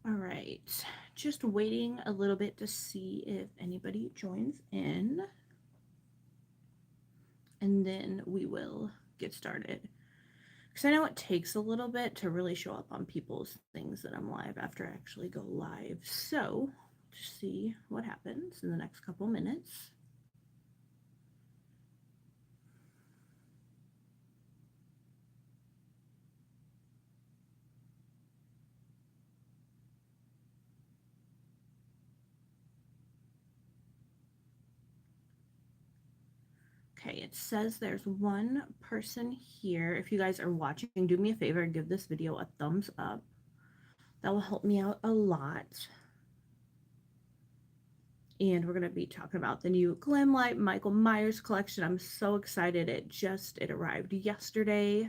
All right, just waiting a little bit to see if anybody joins in, and then we will get started. Because I know it takes a little bit to really show up on people's things that I'm live after I actually go live. So, just see what happens in the next couple minutes. Okay, it says there's one person here. If you guys are watching, do me a favor and give this video a thumbs up. That will help me out a lot. And we're going to be talking about the new Glamlite Michael Myers collection. I'm so excited. It arrived yesterday.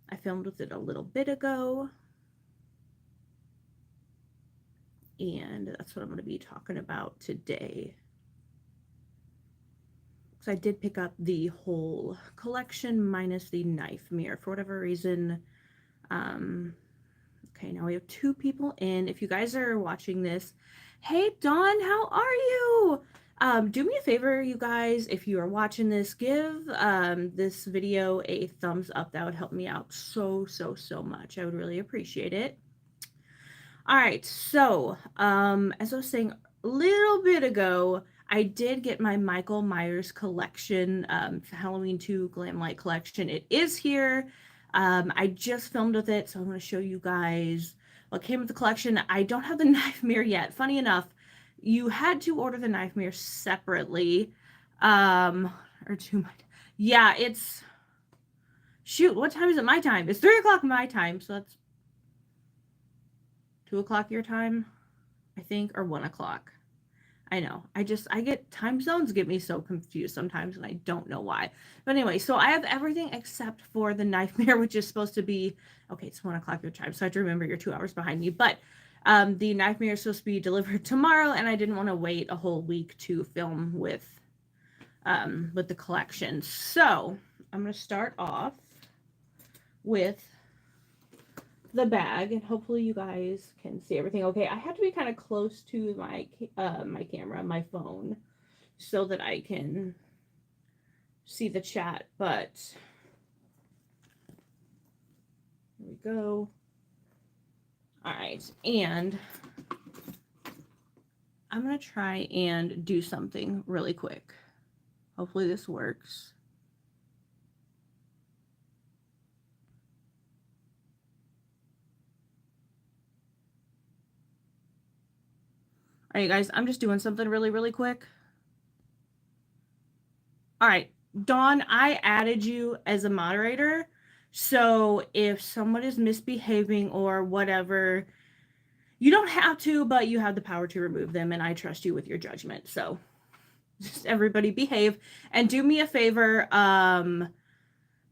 I filmed with it a little bit ago. And that's what I'm going to be talking about today. So I did pick up the whole collection minus the knife mirror for whatever reason. Okay, now we have 2 people in. If you guys are watching this, hey Dawn, how are you? Do me a favor, you guys, if you are watching this, give this video a thumbs up. That would help me out so much. I would really appreciate it. All right, so as I was saying a little bit ago, I did get my Michael Myers collection, Halloween 2 Glamlite collection. It is here. I just filmed with it, so I'm going to show you guys what came with the collection. I don't have the knife mirror yet. Funny enough, you had to order the knife mirror separately. Or two. Yeah, it's... Shoot, what time is it my time? It's 3 o'clock my time, so that's 2 o'clock your time, I think, or 1 o'clock. I know. I get time zones get me so confused sometimes, and I don't know why. But anyway, so I have everything except for the knife mirror, which is supposed to be, okay, it's 1 o'clock your time, so I have to remember you're 2 hours behind me. But the knife mirror is supposed to be delivered tomorrow, and I didn't want to wait a whole week to film with the collection. So I'm going to start off with the bag, and hopefully you guys can see everything okay. I have to be kind of close to my my camera, my phone, so that I can see the chat, but here we go. All right, and I'm gonna try and do something really quick. Hopefully this works. All right, guys, I'm just doing something really quick. All right, Dawn, I added you as a moderator. So if someone is misbehaving or whatever, you don't have to, but you have the power to remove them, and I trust you with your judgment. So just everybody behave and do me a favor.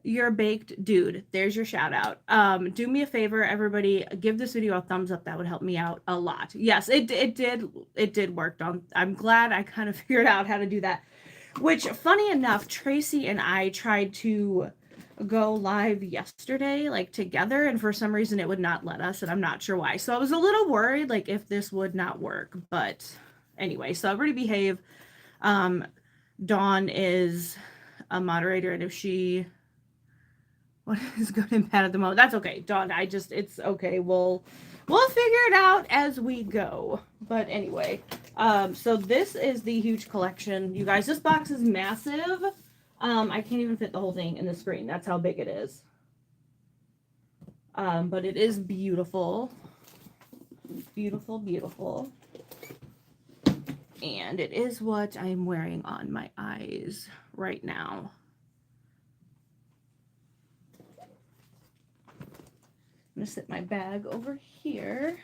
You're a baked dude. There's your shout out. Do me a favor, everybody, give this video a thumbs up. That would help me out a lot. Yes, it did work, Dawn. I'm glad I kind of figured out how to do that. Which, funny enough, Tracy and I tried to go live yesterday, like together, and for some reason it would not let us, and I'm not sure why. So I was a little worried, like, if this would not work. But anyway, so everybody behave. Dawn is a moderator, and if she... What is good and bad at the moment? That's okay, Dawn. It's okay. We'll figure it out as we go. But anyway, so this is the huge collection, you guys. This box is massive. I can't even fit the whole thing in the screen. That's how big it is. But it is beautiful, beautiful, and it is what I'm wearing on my eyes right now. I'm gonna set my bag over here.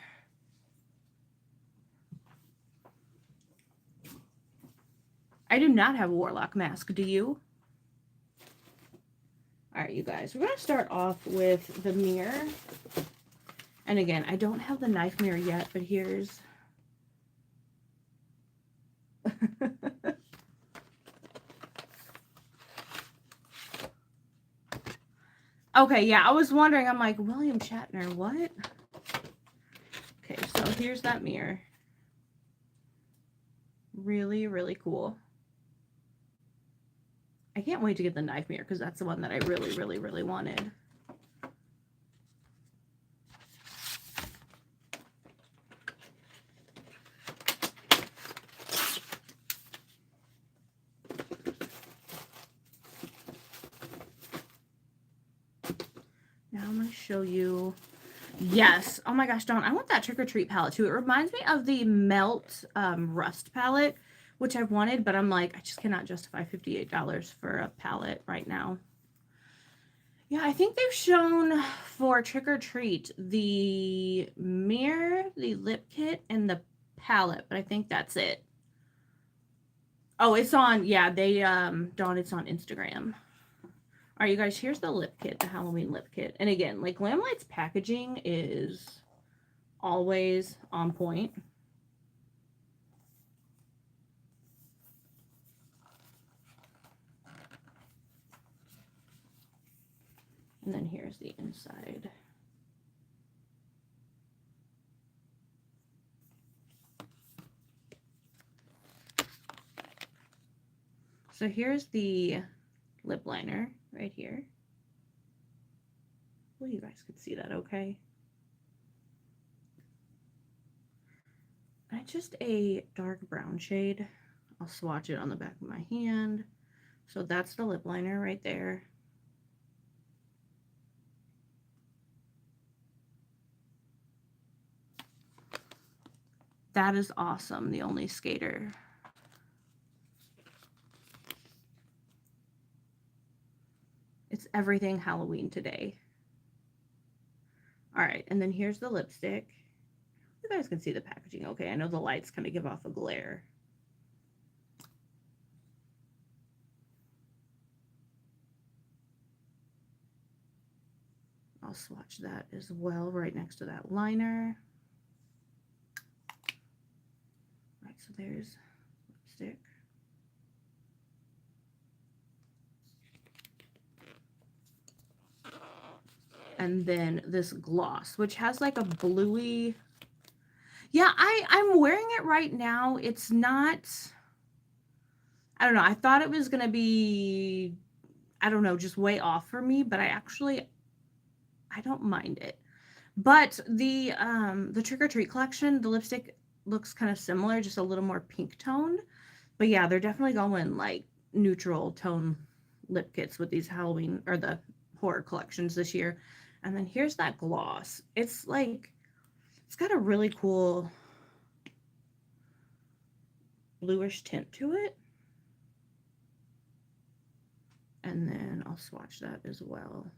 I do not have a warlock mask, do you? All right, you guys, we're gonna start off with the mirror. And again, I don't have the knife mirror yet, but here's... Okay, yeah, I was wondering, I'm like, William Shatner, what? Okay, so here's that mirror. Really, really cool. I can't wait to get the knife mirror because that's the one that I really, really, really wanted. Now I'm going to show you. Yes. Oh my gosh, Dawn, I want that Trick or Treat palette too. It reminds me of the Melt Rust palette, which I've wanted, but I'm like, I just cannot justify $58 for a palette right now. Yeah, I think they've shown for Trick or Treat the mirror, the lip kit, and the palette, but I think that's it. Oh, it's on, yeah, they, Dawn, it's on Instagram. All right, you guys, here's the lip kit, the Halloween lip kit. And again, like, Glamlite's packaging is always on point. And then here's the inside. So here's the lip liner right here. Well, you guys could see that okay. It's just a dark brown shade. I'll swatch it on the back of my hand. So that's the lip liner right there. That is awesome, the Only Skater. It's everything Halloween today. All right, and then here's the lipstick. You guys can see the packaging okay. I know the lights kind of give off a glare. I'll swatch that as well right next to that liner. All right, so there's lipstick. And then this gloss, which has like a bluey. Yeah, I'm wearing it right now. It's not, I don't know. I thought it was going to be, I don't know, just way off for me, but I don't mind it. But the Trick or Treat collection, the lipstick looks kind of similar, just a little more pink toned. But yeah, they're definitely going like neutral tone lip kits with these Halloween or the horror collections this year. And then here's that gloss. It's like, it's got a really cool bluish tint to it. And then I'll swatch that as well.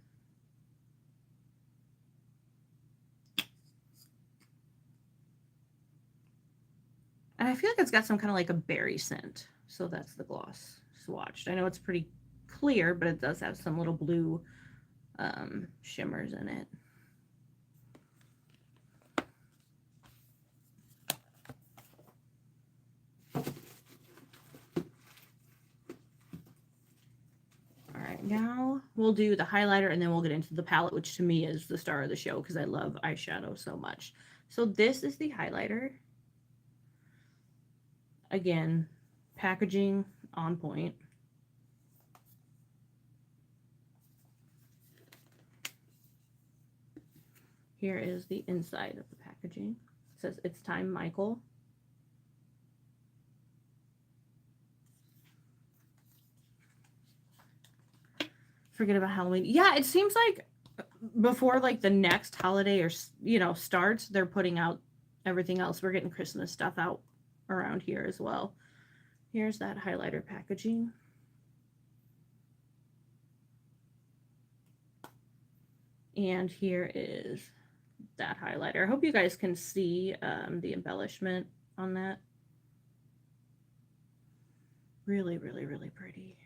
And I feel like it's got some kind of like a berry scent. So that's the gloss swatched. I know it's pretty clear, but it does have some little blue shimmers in it. All right, now we'll do the highlighter and then we'll get into the palette, which to me is the star of the show because I love eyeshadow so much. So this is the highlighter. Again, packaging on point. Here is the inside of the packaging. It says, "It's time, Michael." Forget about Halloween. Yeah, it seems like before like the next holiday or, you know, starts, they're putting out everything else. We're getting Christmas stuff out around here as well. Here's that highlighter packaging. And here is that highlighter. I hope you guys can see the embellishment on that. Really, really, really pretty.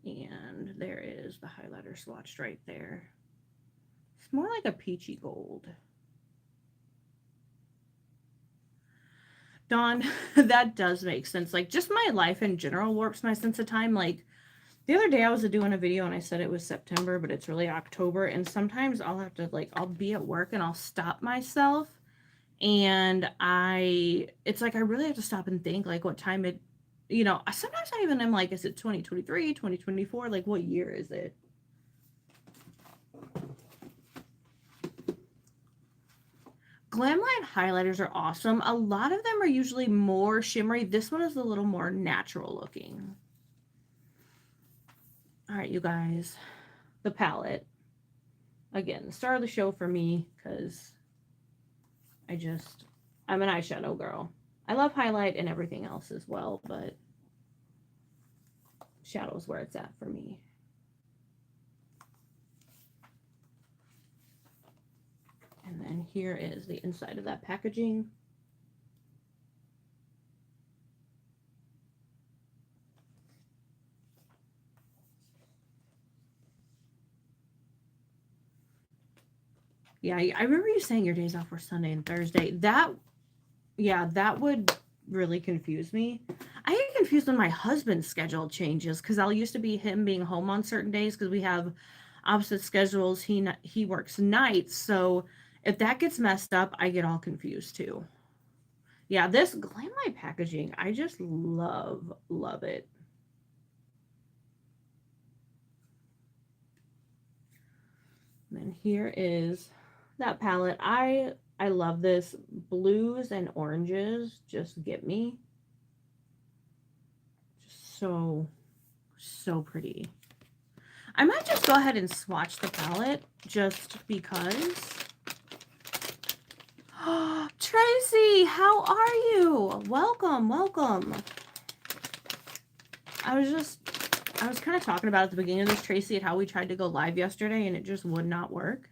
And there is the highlighter swatched right there. It's more like a peachy gold. Dawn, that does make sense. Like, just my life in general warps my sense of time. Like, The other day I was doing a video and I said it was September, but it's really October. And sometimes I'll have to, like, I'll be at work and I'll stop myself. And it's like I really have to stop and think, like, what time it, sometimes I even am like, is it 2023, 2024? Like, what year is it? Glamlite highlighters are awesome. A lot of them are usually more shimmery. This one is a little more natural looking. All right, you guys, the palette. Again, the star of the show for me, because I'm an eyeshadow girl. I love highlight and everything else as well, but shadow's where it's at for me. And then here is the inside of that packaging. Yeah, I remember you saying your days off were Sunday and Thursday. That would really confuse me. I get confused when my husband's schedule changes, because I'll used to be him being home on certain days because we have opposite schedules. He works nights, so if that gets messed up, I get all confused too. Yeah, this Glamlite packaging, I just love it. And then here is that palette. I love this. Blues and oranges just get me. Just so pretty. I might just go ahead and swatch the palette just because. Tracy, how are you? Welcome. I was kind of talking about at the beginning of this, Tracy, at how we tried to go live yesterday and it just would not work.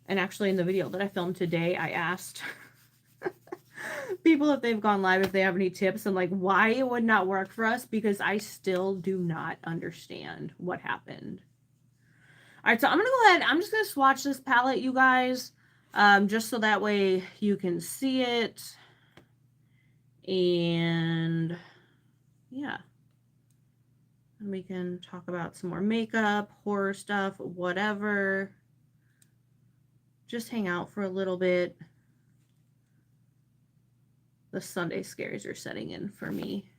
And actually in the video that I filmed today, I asked people if they've gone live, if they have any tips and like why it would not work for us, because I still do not understand what happened. All right, so I'm going to go ahead. I'm just going to swatch this palette, you guys, just so that way you can see it. And yeah. And we can talk about some more makeup, horror stuff, whatever. Just hang out for a little bit. The Sunday scares are setting in for me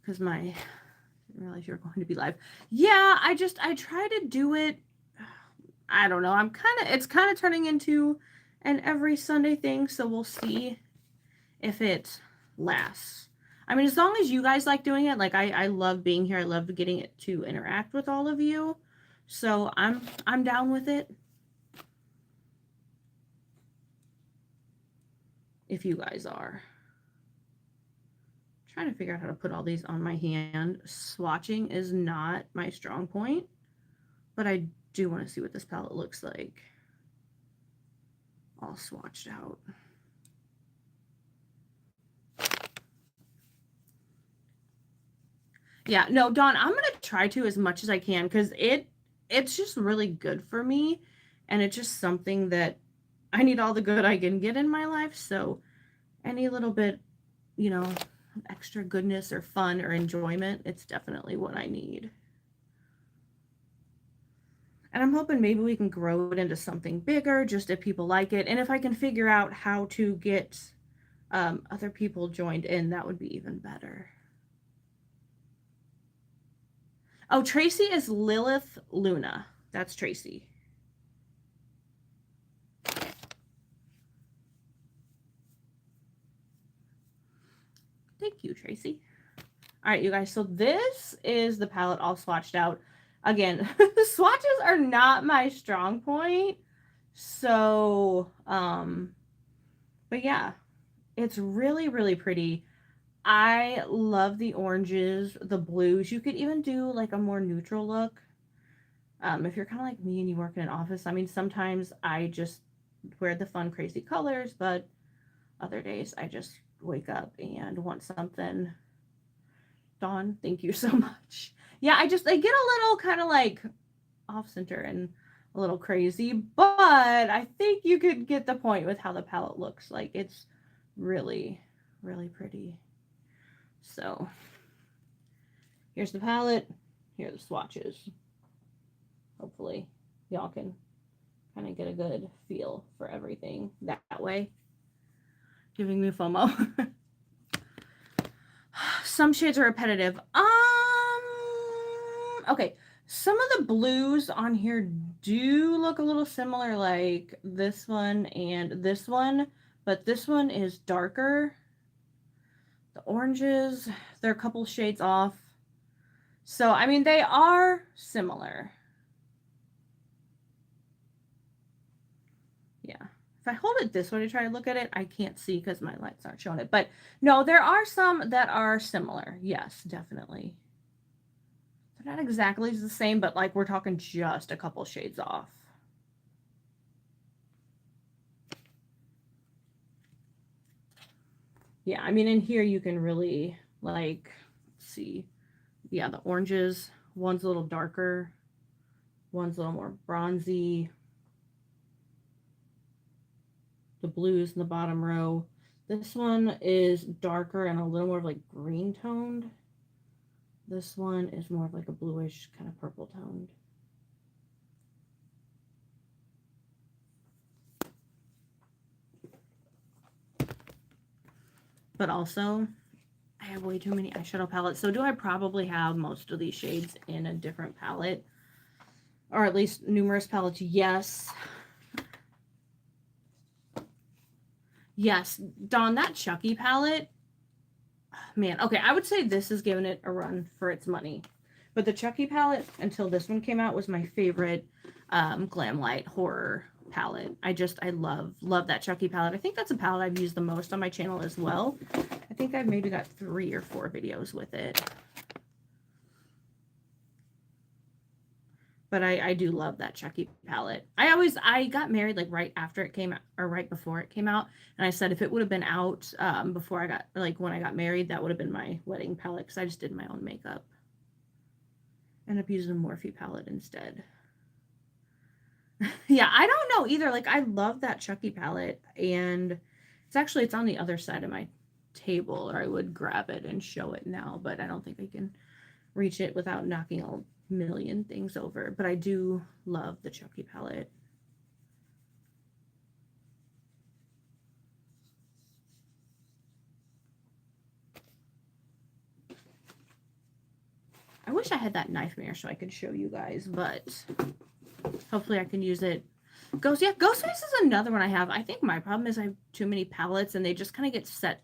because I didn't realize you were going to be live. Yeah, I try to do it. I don't know. It's kind of turning into an every Sunday thing. So we'll see if it lasts. I mean, as long as you guys like doing it, like I love being here. I love getting it to interact with all of you. So I'm down with it. If you guys are. I'm trying to figure out how to put all these on my hand. Swatching is not my strong point, but I do want to see what this palette looks like all swatched out. Yeah, no, Dawn, I'm going to try to as much as I can because it's just really good for me. And it's just something that I need all the good I can get in my life. So any little bit, extra goodness or fun or enjoyment, it's definitely what I need. And I'm hoping maybe we can grow it into something bigger, just if people like it. And if I can figure out how to get other people joined in, that would be even better. Oh, Tracy is Lilith Luna. That's Tracy. Thank you, Tracy. All right, you guys. So this is the palette all swatched out. Again, the swatches are not my strong point. So, but yeah, it's really, really pretty. I love the oranges, the blues. You could even do like a more neutral look. If you're kind of like me and you work in an office, I mean, sometimes I just wear the fun, crazy colors, but other days I just wake up and want something. Dawn, thank you so much. Yeah, I get a little kind of like off center and a little crazy, but I think you could get the point with how the palette looks. Like it's really, really pretty. So Here's the palette. Here are the swatches. Hopefully y'all can kind of get a good feel for everything that way. Giving me FOMO. Some shades are repetitive. Okay. Some of the blues on here do look a little similar, like this one and this one, but this one is darker. The oranges, they're a couple shades off. So, I mean, they are similar. Yeah. If I hold it this way to try to look at it, I can't see because my lights aren't showing it. But no, there are some that are similar. Yes, definitely. They're not exactly the same, but like we're talking just a couple shades off. Yeah, I mean, in here you can really, like, see. Yeah, the oranges, one's a little darker, one's a little more bronzy. The blues in the bottom row. This one is darker and a little more of like green toned. This one is more of like a bluish kind of purple toned. But also, I have way too many eyeshadow palettes. So do I probably have most of these shades in a different palette? Or at least numerous palettes? Yes. Yes. Dawn, that Chucky palette, man, okay, I would say this is giving it a run for its money. But the Chucky palette, until this one came out, was my favorite Glamlite horror palette. I love that Chucky palette. I think that's a palette I've used the most on my channel as well. I think I've maybe got 3 or 4 videos with it. But I do love that Chucky palette. I got married like right after it came out, or right before it came out. And I said if it would have been out before I got, like when I got married, that would have been my wedding palette because I just did my own makeup. End up using a Morphe palette instead. Yeah, I don't know either. Like I love that Chucky palette, and it's on the other side of my table, or I would grab it and show it now, but I don't think I can reach it without knocking a million things over. But I do love the Chucky palette. I wish I had that knife mirror so I could show you guys, but hopefully I can use it. Ghostface is another one I have. I think my problem is I have too many palettes and they just kind of get set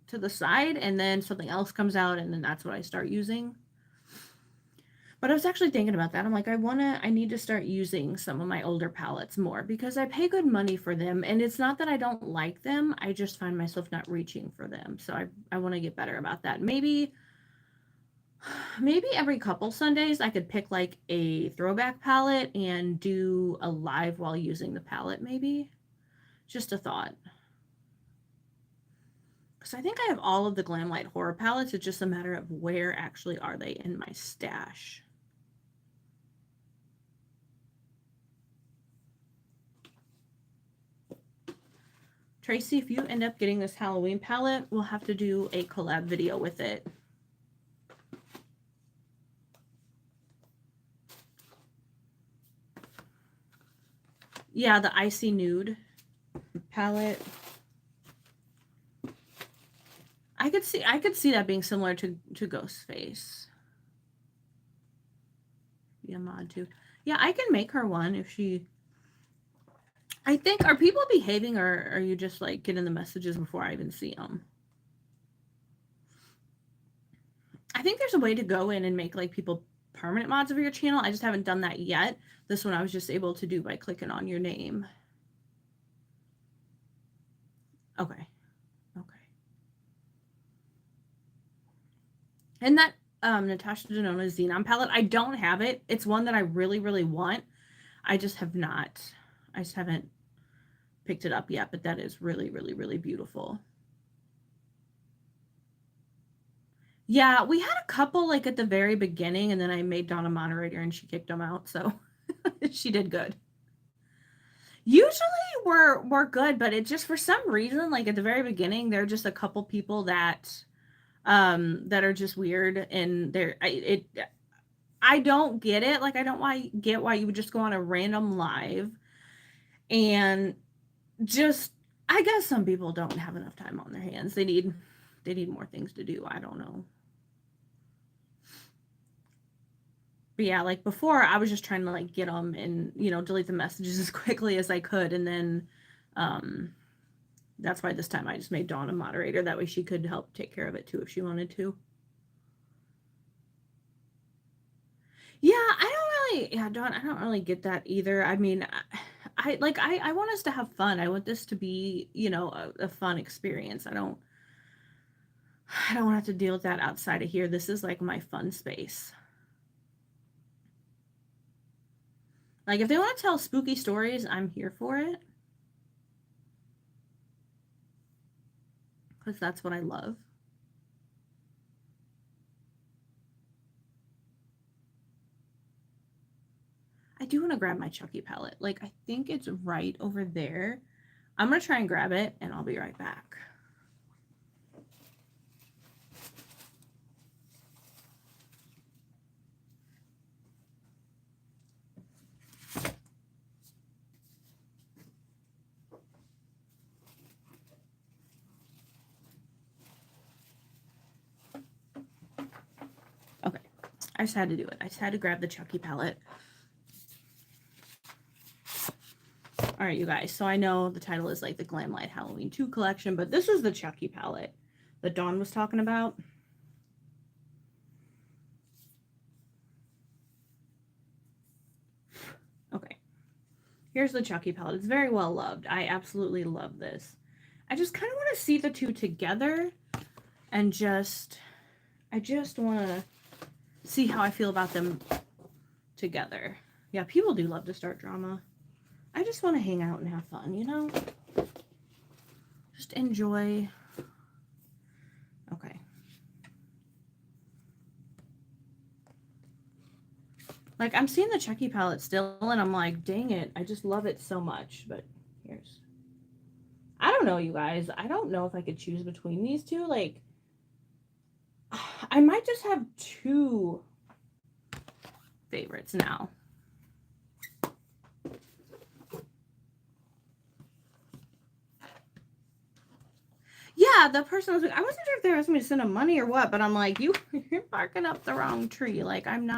to the side and then something else comes out and then that's what I start using. But I was actually thinking about that. I'm like, I need to start using some of my older palettes more because I pay good money for them. And it's not that I don't like them. I just find myself not reaching for them. So I want to get better about that. Maybe every couple Sundays I could pick like a throwback palette and do a live while using the palette, maybe. Just a thought. Because I think I have all of the Glamlite horror palettes. It's just a matter of where actually are they in my stash. Tracy, if you end up getting this Halloween palette, we'll have to do a collab video with it. Yeah, the Icy Nude palette. I could see that being similar to Ghostface. Be a mod too. Yeah, I can make her one if she. I think, are people behaving or are you just like getting the messages before I even see them? I think there's a way to go in and make like people permanent mods of your channel. I just haven't done that yet. This one I was just able to do by clicking on your name. Okay. And that Natasha Denona Xenon palette, I don't have it. It's one that I really, really want. I just haven't picked it up yet, but that is really, really, really beautiful. Yeah, we had a couple like at the very beginning, and then I made Dawn a moderator and she kicked them out, so she did good. Usually we're good, but it just for some reason, like at the very beginning, there are just a couple people that that are just weird, and I don't get it. Like, I don't get why you would just go on a random live and just, I guess some people don't have enough time on their hands. They need more things to do. I don't know. But yeah, like before, I was just trying to like get them and delete the messages as quickly as I could, and then um, that's why this time I just made Dawn a moderator. That way she could help take care of it too if she wanted to. Yeah, Dawn, I don't really get that either. I mean, I want us to have fun. I want this to be, a fun experience. I don't want to have to deal with that outside of here. This is like my fun space. Like, if they want to tell spooky stories, I'm here for it. Because that's what I love. I do want to grab my Chucky palette. Like, I think it's right over there. I'm going to try and grab it, and I'll be right back. Okay. I just had to do it. I just had to grab the Chucky palette. All right, you guys. So I know the title is like the Glamlite Halloween 2 collection, but this is the Chucky palette that Dawn was talking about. Okay. Here's the Chucky palette. It's very well loved. I absolutely love this. I just kind of want to see the two together and I just want to see how I feel about them together. Yeah, people do love to start drama. I just want to hang out and have fun, Just enjoy. Okay. Like, I'm seeing the Chucky palette still, and I'm like, dang it, I just love it so much. But here's... I don't know, you guys. I don't know if I could choose between these two. Like, I might just have two favorites now. Yeah, the person was like, I wasn't sure if they were asking me to send them money or what, but I'm like, you're barking up the wrong tree. Like, I don't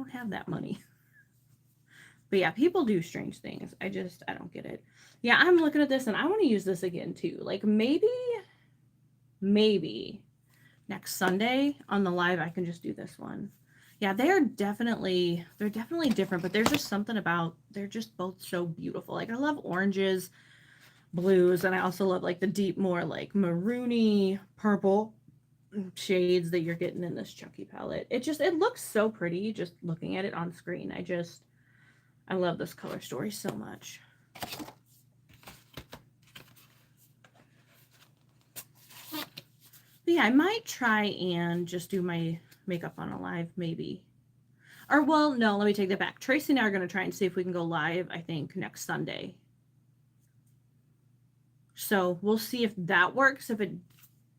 have that money. But yeah, people do strange things. I don't get it. Yeah, I'm looking at this and I want to use this again too. Like, maybe next Sunday on the live, I can just do this one. Yeah, they're definitely different, but there's just something about, they're just both so beautiful. Like, I love oranges, blues, and I also love like the deep, more like maroony purple shades that you're getting in this Chucky palette. It looks so pretty just looking at it on screen. I love this color story so much. But yeah, I might try and just do my makeup on a live, maybe. Or, well, no, let me take that back. Tracy and I are going to try and see if we can go live, I think, next Sunday. So we'll see if that works. If it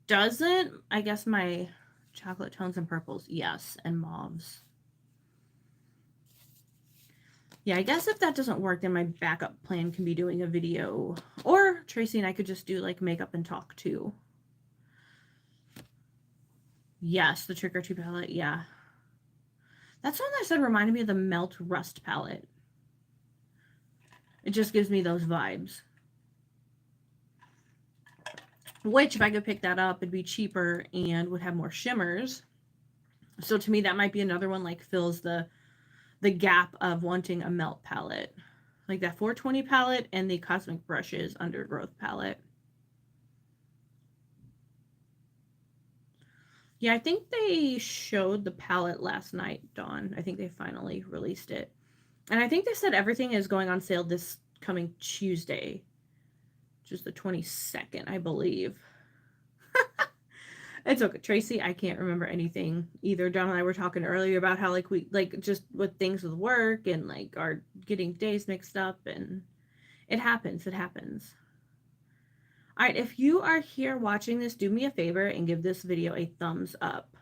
doesn't, I guess my chocolate tones and purples, yes, and mauves. Yeah, I guess if that doesn't work, then my backup plan can be doing a video. Or Tracy and I could just do like makeup and talk too. Yes, the Trick or Treat palette, yeah. That's one that I said reminded me of the Melt Rust palette. It just gives me those vibes. Which, if I could pick that up, it'd be cheaper and would have more shimmers. So to me, that might be another one, like, fills the gap of wanting a melt palette. Like that 420 palette and the Cosmic Brushes Undergrowth palette. Yeah, I think they showed the palette last night, Dawn. I think they finally released it. And I think they said everything is going on sale this coming Tuesday, which is the 22nd, I believe. It's okay, Tracy. I can't remember anything either. Dawn and I were talking earlier about how like we like just with things with work and like are getting days mixed up, and it happens. All right, if you are here watching this, do me a favor and give this video a thumbs up.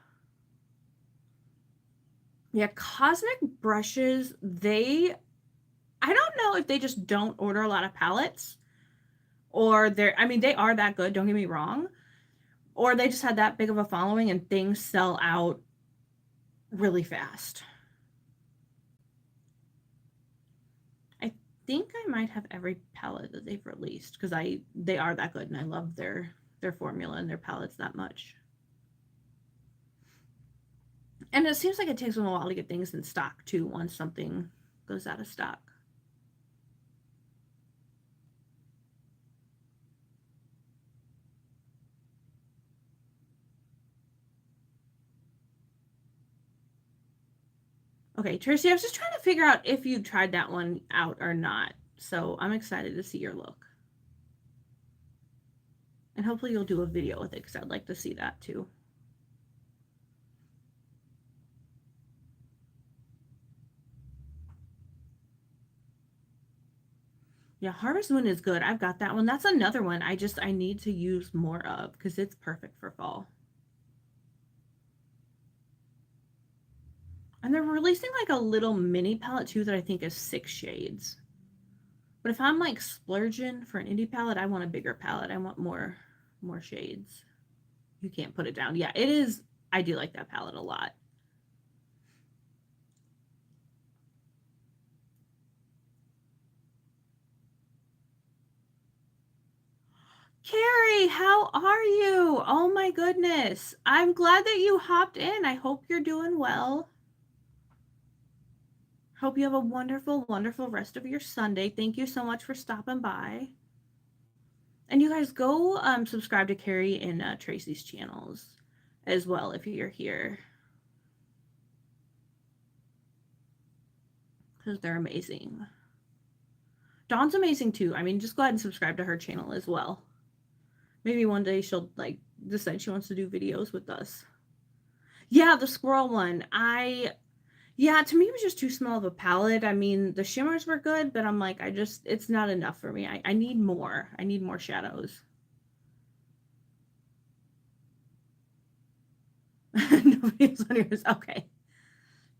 Yeah, Cosmic brushes, I don't know if they just don't order a lot of palettes or I mean, they are that good, don't get me wrong, or they just had that big of a following and things sell out really fast. I think I might have every palette that they've released because they are that good and I love their formula and their palettes that much. And it seems like it takes them a while to get things in stock too once something goes out of stock. Okay, Tracy, I was just trying to figure out if you tried that one out or not. So I'm excited to see your look. And hopefully you'll do a video with it because I'd like to see that too. Yeah, Harvest Moon is good. I've got that one. That's another one I need to use more of because it's perfect for fall. And they're releasing like a little mini palette too that I think is 6 shades. But if I'm like splurging for an indie palette, I want a bigger palette. I want more shades. You can't put it down. Yeah, it is. I do like that palette a lot. Carrie, how are you? Oh my goodness. I'm glad that you hopped in. I hope you're doing well. Hope you have a wonderful, wonderful rest of your Sunday. Thank you so much for stopping by. And you guys go subscribe to Carrie and Tracy's channels as well if you're here. Because they're amazing. Dawn's amazing too. I mean, just go ahead and subscribe to her channel as well. Maybe one day she'll like decide she wants to do videos with us. Yeah, the squirrel one. Yeah, to me it was just too small of a palette. I mean, the shimmers were good, but I'm like, it's not enough for me. I need more. I need more shadows. Nobody's on yours. Okay.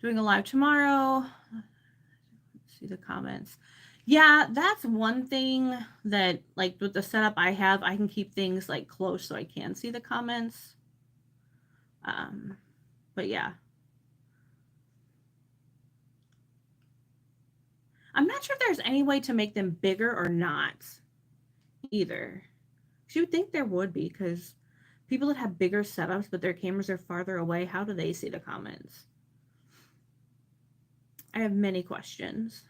Doing a live tomorrow. Let's see the comments. Yeah, that's one thing that, like, with the setup I have, I can keep things, like, close so I can see the comments. But yeah. I'm not sure if there's any way to make them bigger or not either. You would think there would be, because people that have bigger setups but their cameras are farther away, how do they see the comments? I have many questions.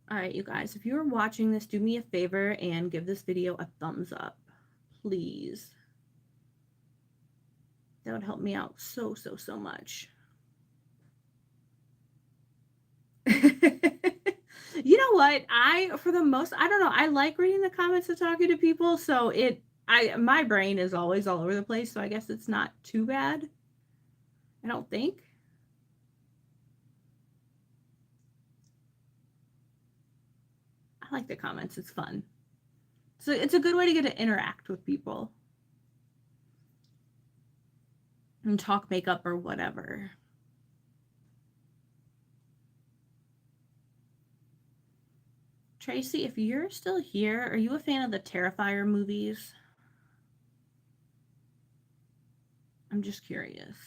All right, you guys, if you're watching this, do me a favor and give this video a thumbs up, please. That would help me out so, so, so much. You know what? I don't know, I like reading the comments and talking to people, so my brain is always all over the place, so I guess it's not too bad. I don't think. I like the comments. It's fun. So it's a good way to get to interact with people and talk makeup or whatever. Tracy, if you're still here, are you a fan of the Terrifier movies? I'm just curious.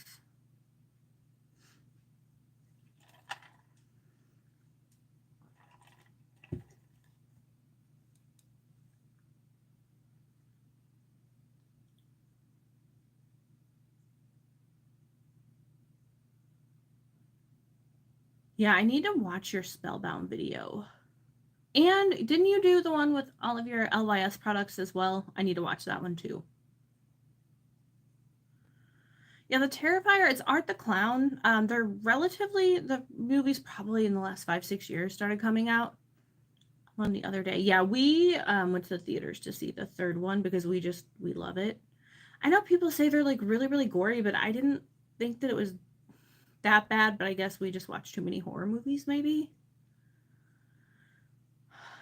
Yeah, I need to watch your Spellbound video. And didn't you do the one with all of your LYS products as well? I need to watch that one too. Yeah, the Terrifier, it's Art the Clown. The movie's probably in the last 5-6 years started coming out. One the other day. Yeah, we went to the theaters to see the third one because we love it. I know people say they're like really, really gory, but I didn't think that it was that bad, but I guess we just watch too many horror movies, maybe.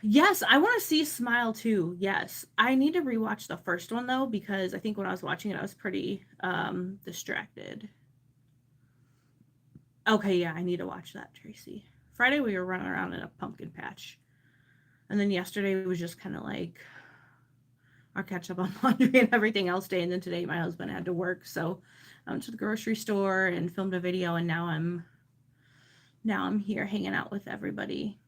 Yes, I want to see Smile too. Yes. I need to rewatch the first one though, because I think when I was watching it, I was pretty distracted. Okay, yeah, I need to watch that, Tracy. Friday we were running around in a pumpkin patch. And then yesterday was just kind of like our catch up on laundry and everything else day. And then today my husband had to work, so I went to the grocery store and filmed a video, and now I'm here hanging out with everybody.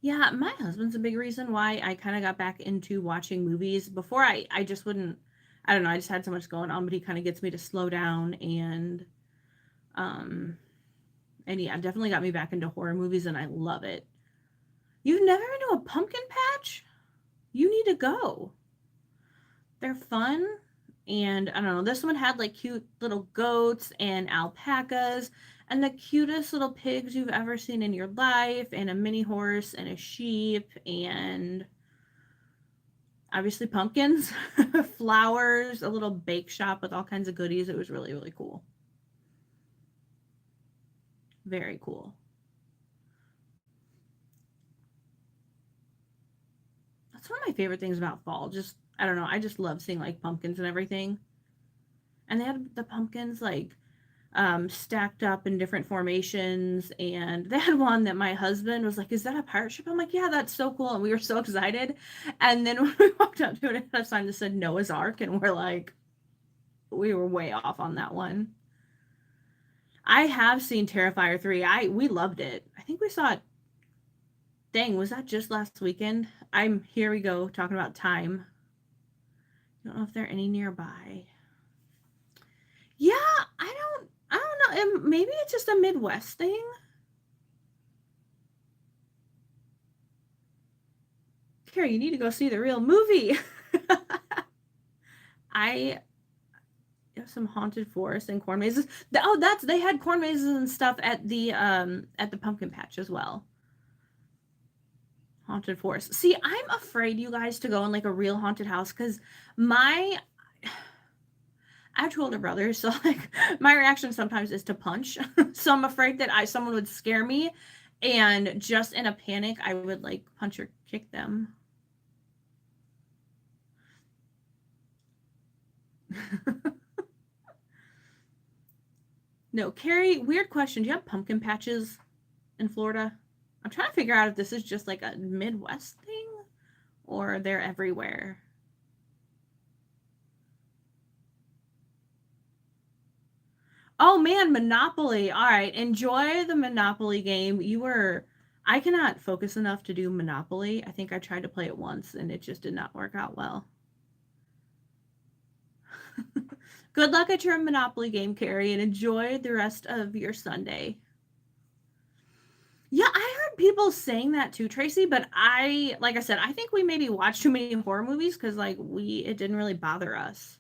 Yeah, my husband's a big reason why I kind of got back into watching movies. Before I just wouldn't, I don't know, I just had so much going on, but he kind of gets me to slow down um and yeah, definitely got me back into horror movies and I love it. You've never been to a pumpkin patch? You need to go. They're fun. And I don't know, this one had like cute little goats and alpacas and the cutest little pigs you've ever seen in your life, and a mini horse and a sheep, and obviously pumpkins, flowers, a little bake shop with all kinds of goodies. It was really, really cool. Very cool. That's one of my favorite things about fall. Just, I don't know, I just love seeing like pumpkins and everything. And they had the pumpkins like stacked up in different formations. And they had one that my husband was like, "Is that a pirate ship?" I'm like, "Yeah, that's so cool." And we were so excited. And then when we walked up to it, it had a sign that said Noah's Ark. And we're like, we were way off on that one. I have seen Terrifier 3. We loved it. I think we saw it. Dang, was that just last weekend? I'm here we go talking about time. I don't know if there are any nearby. Yeah, I don't know. Maybe it's just a Midwest thing. Carrie, you need to go see the real movie. I have some haunted forests and corn mazes. Oh, that's they had corn mazes and stuff at the pumpkin patch as well. Haunted forest. See, I'm afraid you guys to go in like a real haunted house because my I have two older brothers, so like my reaction sometimes is to punch. So I'm afraid that I someone would scare me, and just in a panic, I would like punch or kick them. No, Carrie. Weird question. Do you have pumpkin patches in Florida? I'm trying to figure out if this is just like a Midwest thing or they're everywhere. Oh man, Monopoly. All right, enjoy the Monopoly game. I cannot focus enough to do Monopoly. I think I tried to play it once and it just did not work out well. Good luck at your Monopoly game, Carrie, and enjoy the rest of your Sunday. Yeah, I heard people saying that too, Tracy, but like I said, I think we maybe watched too many horror movies because, like, it didn't really bother us.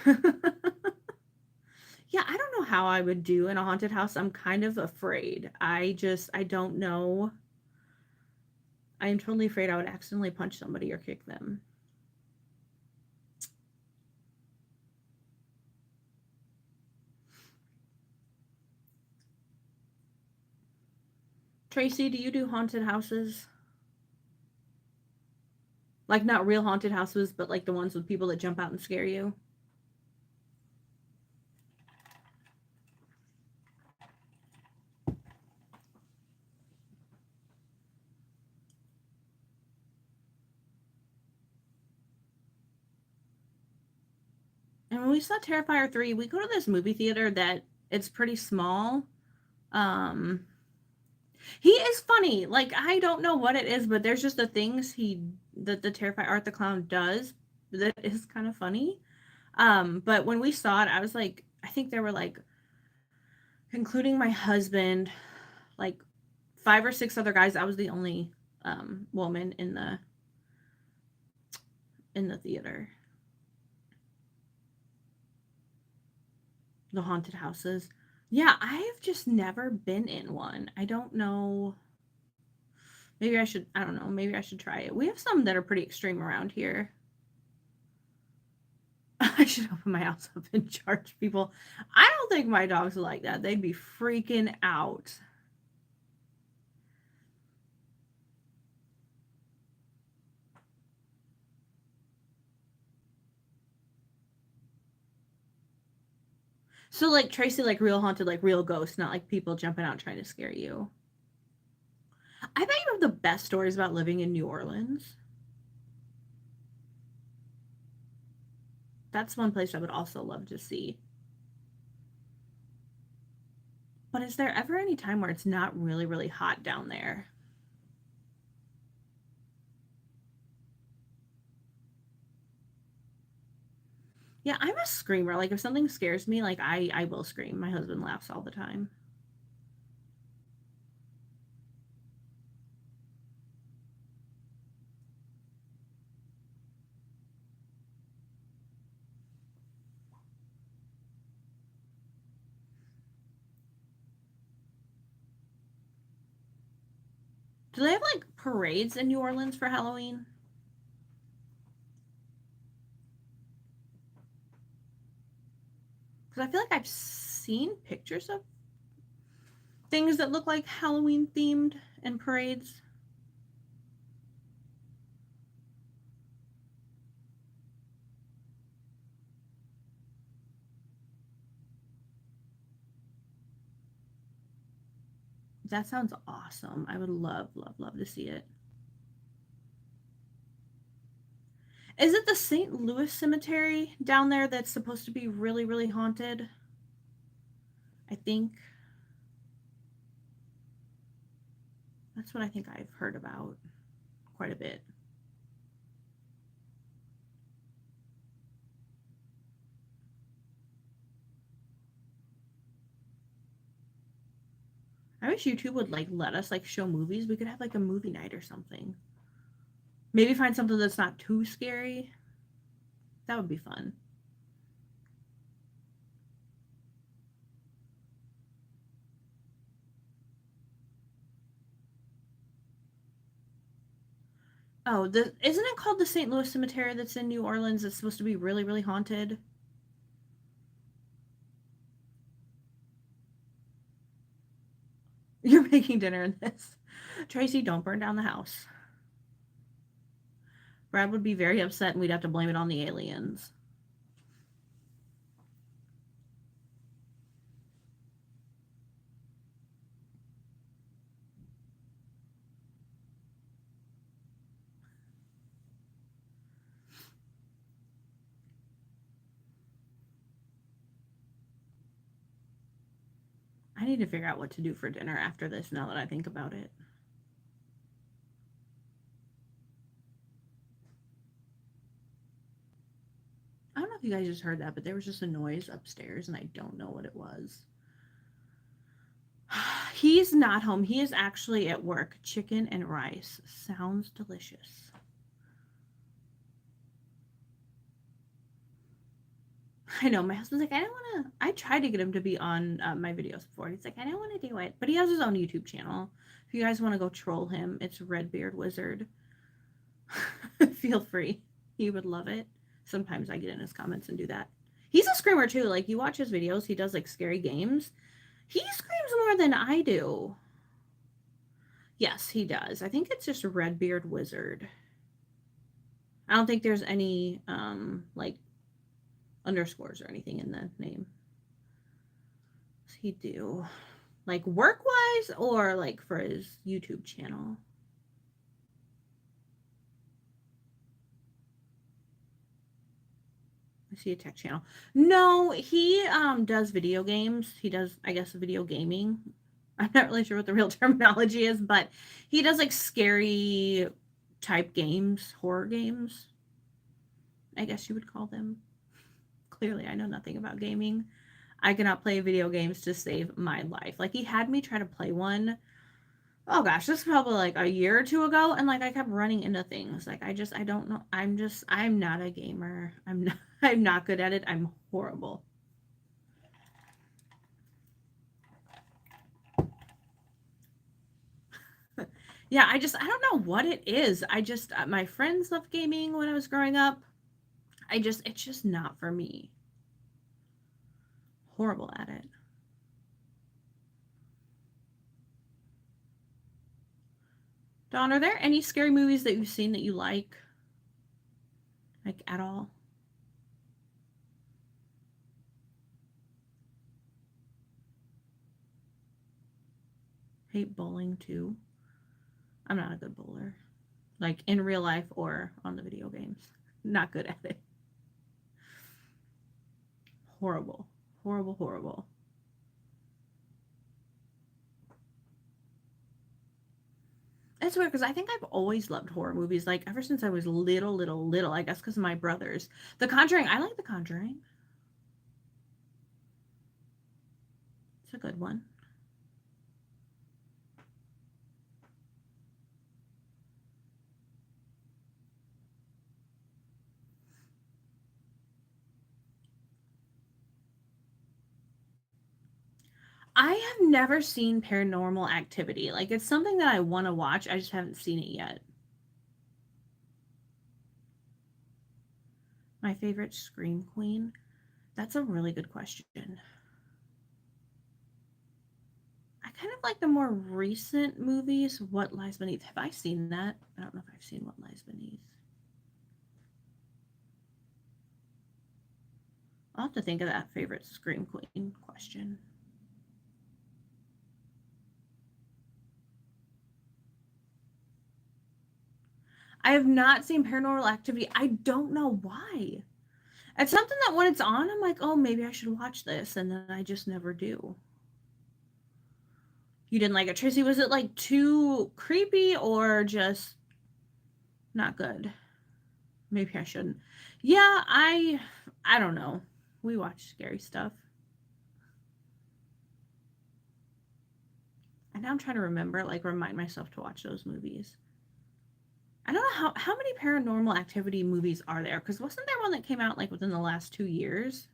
Yeah, I don't know how I would do in a haunted house. I'm kind of afraid. I don't know. I am totally afraid I would accidentally punch somebody or kick them. Tracy, do you do haunted houses? Like not real haunted houses, but like the ones with people that jump out and scare you? And when we saw Terrifier 3, we go to this movie theater that it's pretty small. Um he is funny. Like I don't know what it is, but there's just the things that the Terrifier Art the Clown does that is kind of funny. But when we saw it, I was like, I think there were like, including my husband, like five or six other guys. I was the only woman in in the theater. The haunted houses. Yeah, I have just never been in one. I don't know. Maybe I should, I don't know, maybe I should try it. We have some that are pretty extreme around here. I should open my house up and charge people. I don't think my dogs are like that. They'd be freaking out. So like Tracy, like real haunted, like real ghosts, not like people jumping out trying to scare you. I bet you have the best stories about living in New Orleans. That's one place I would also love to see. But is there ever any time where it's not really, really hot down there? Yeah, I'm a screamer. Like if something scares me, like I will scream. My husband laughs all the time. Do they have like parades in New Orleans for Halloween? Because I feel like I've seen pictures of things that look like Halloween themed and parades. That sounds awesome. I would love, love, love to see it. Is it the St. Louis Cemetery down there that's supposed to be really, really haunted? I think that's what I think I've heard about quite a bit. I wish YouTube would like let us like show movies. We could have like a movie night or something. Maybe find something that's not too scary. That would be fun. Oh, isn't it called the St. Louis Cemetery that's in New Orleans? It's supposed to be really, really haunted. You're making dinner in this. Tracy, don't burn down the house. Brad would be very upset and we'd have to blame it on the aliens. I need to figure out what to do for dinner after this now that I think about it. I don't know if you guys just heard that, but there was just a noise upstairs and I don't know what it was. He's not home. He is actually at work. Chicken and rice. Sounds delicious. I know. My husband's like, I don't want to. I tried to get him to be on my videos before. He's like, I don't want to do it. But he has his own YouTube channel. If you guys want to go troll him, it's Redbeard Wizard. Feel free. He would love it. Sometimes I get in his comments and do that. He's a screamer too. Like you watch his videos, he does like scary games. He screams more than I do. Yes, he does. I think it's just Redbeard Wizard. I don't think there's any like underscores or anything in the name. What's he do? Like work wise or like for his YouTube channel? I see a tech channel. No, he does video games. He does, I guess, video gaming. I'm not really sure what the real terminology is, but he does like scary type games, horror games. I guess you would call them. Clearly, I know nothing about gaming. I cannot play video games to save my life. Like he had me try to play one Oh gosh, this is probably like a year or two ago, and like I kept running into things. Like I don't know. I'm not a gamer. I'm not I'm not good at it. I'm horrible. Yeah, I don't know what it is. My friends loved gaming when I was growing up. It's just not for me. Horrible at it. Dawn, are there any scary movies that you've seen that you like at all? Hate bowling too. I'm not a good bowler. Like in real life or on the video games. Not good at it. Horrible. Horrible, horrible. It's weird because I think I've always loved horror movies, like ever since I was little, little, little. I guess because of my brothers. The Conjuring, I like The Conjuring. It's a good one. I have never seen Paranormal Activity. Like it's something that I want to watch. I just haven't seen it yet. My favorite Scream Queen. That's a really good question. I kind of like the more recent movies. What Lies Beneath? Have I seen that? I don't know if I've seen What Lies Beneath. I'll have to think of that favorite Scream Queen question. I have not seen Paranormal Activity. I don't know why. It's something that when it's on, I'm like, oh, maybe I should watch this, and then I just never do. You didn't like it, Tracy? Was it like too creepy or just not good? Maybe I shouldn't. Yeah, I don't know. We watch scary stuff, and now I'm trying to remember, like, remind myself to watch those movies. I don't know how many Paranormal Activity movies are there? Because wasn't there one that came out like within the last 2 years?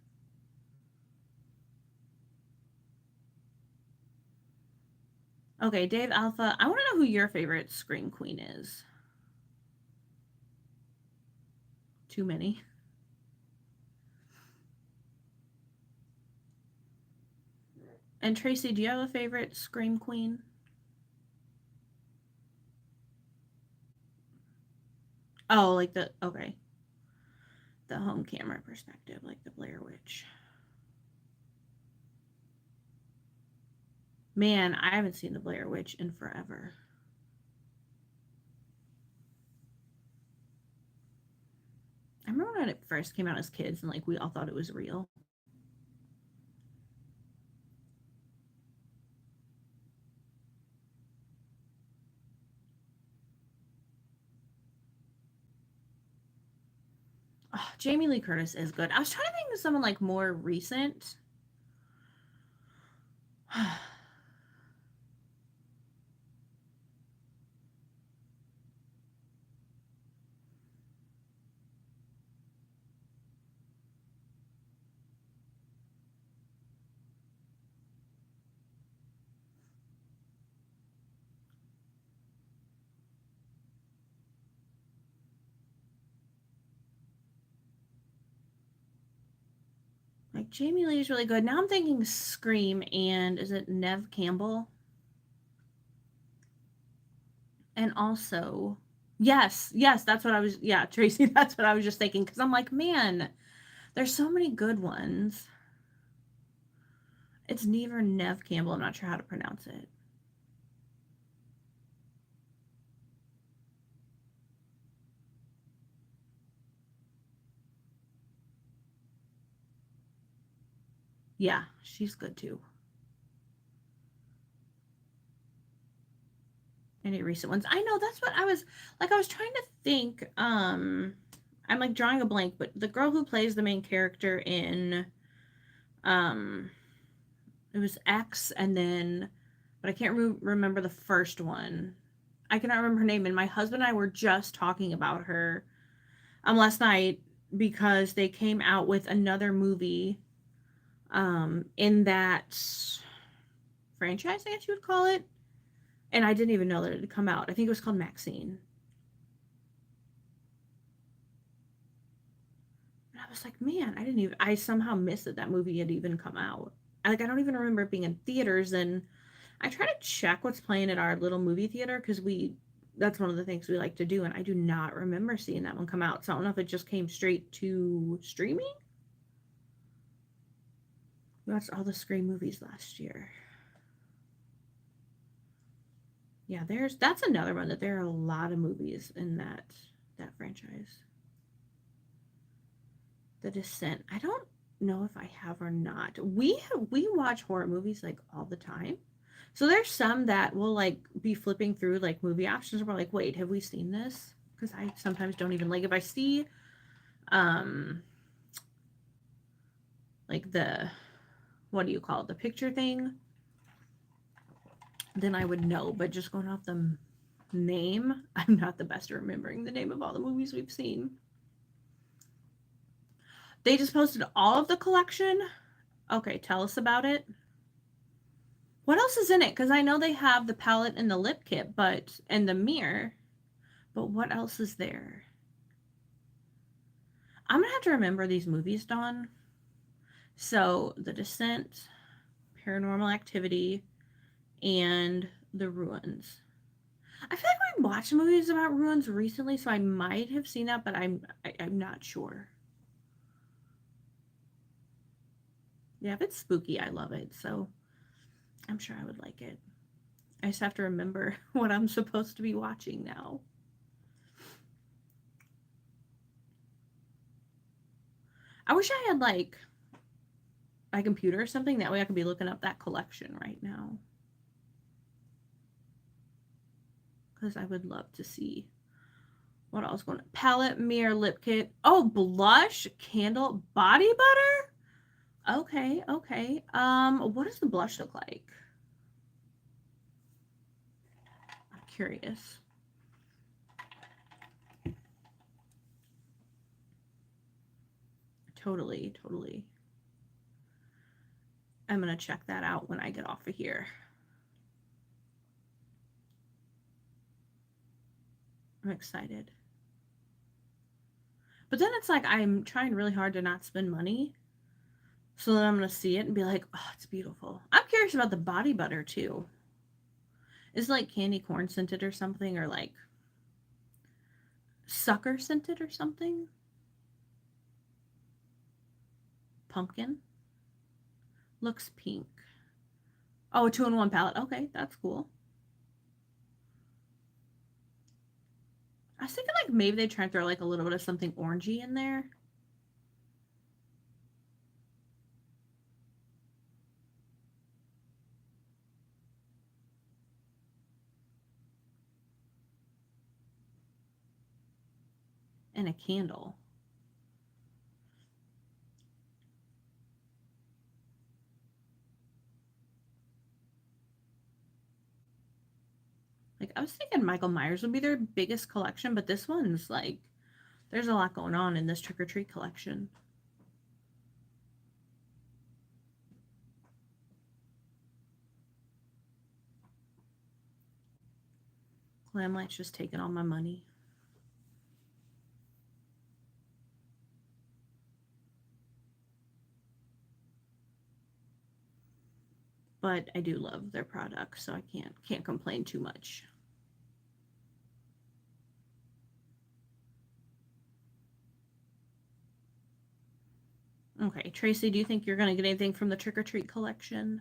Okay, Dave Alpha. I want to know who your favorite Scream Queen is. Too many. And Tracy, do you have a favorite Scream Queen? Oh, like the home camera perspective, like the Blair Witch. Man, I haven't seen the Blair Witch in forever. I remember when it first came out as kids and like we all thought it was real. Oh, Jamie Lee Curtis is good. I was trying to think of someone like more recent. Like Jamie Lee is really good. Now I'm thinking Scream and is it Nev Campbell? And also, yes, yes, that's what I was. Yeah, Tracy, that's what I was just thinking because I'm like, man, there's so many good ones. It's neither Nev Campbell. I'm not sure how to pronounce it. Yeah, she's good too. Any recent ones? I know that's what I was like. I was trying to think. I'm like drawing a blank, but the girl who plays the main character in um, it was X, and then but I can't remember the first one. I cannot remember her name, and my husband and I were just talking about her last night because they came out with another movie in that franchise, I guess you would call it. And I didn't even know that it had come out. I think it was called Maxine. And I was like, man, I somehow missed that movie had even come out. I don't even remember it being in theaters. And I try to check what's playing at our little movie theater because that's one of the things we like to do. And I do not remember seeing that one come out. So I don't know if it just came straight to streaming. We watched all the Scream movies last year. Yeah, that's another one that there are a lot of movies in that franchise. The Descent. I don't know if I have or not. We watch horror movies like all the time. So there's some that will like be flipping through like movie options and we're like, wait, have we seen this? Because I sometimes don't even like if I see um like the what do you call it, the picture thing, then I would know. But just going off the name, I'm not the best at remembering the name of all the movies we've seen. They just posted all of the collection. Okay, tell us about it. What else is in it? Because I know they have the palette and the lip kit, and the mirror, but what else is there? I'm gonna have to remember these movies, Dawn. So, The Descent, Paranormal Activity, and The Ruins. I feel like we watched movies about ruins recently, so I might have seen that, but I'm not sure. Yeah, if it's spooky, I love it, so I'm sure I would like it. I just have to remember what I'm supposed to be watching now. I wish I had like my computer or something. That way I could be looking up that collection right now. Because I would love to see what else going on. Palette, mirror, lip kit. Oh, blush, candle, body butter. Okay, okay. What does the blush look like? I'm curious. Totally, totally. I'm gonna check that out when I get off of here. I'm excited. But then it's like I'm trying really hard to not spend money. So then I'm gonna see it and be like, oh, it's beautiful. I'm curious about the body butter too. Is it like candy corn scented or something, or like sucker scented or something? Pumpkin. Looks pink. Oh, a 2-in-1 palette. Okay, that's cool. I was thinking like maybe they try and throw like a little bit of something orangey in there. And a candle. Like I was thinking Michael Myers would be their biggest collection, but this one's like there's a lot going on in this trick or treat collection. Glamlite's just taking all my money. But I do love their products, so I can't complain too much. Okay, Tracy, do you think you're gonna get anything from the trick or treat collection?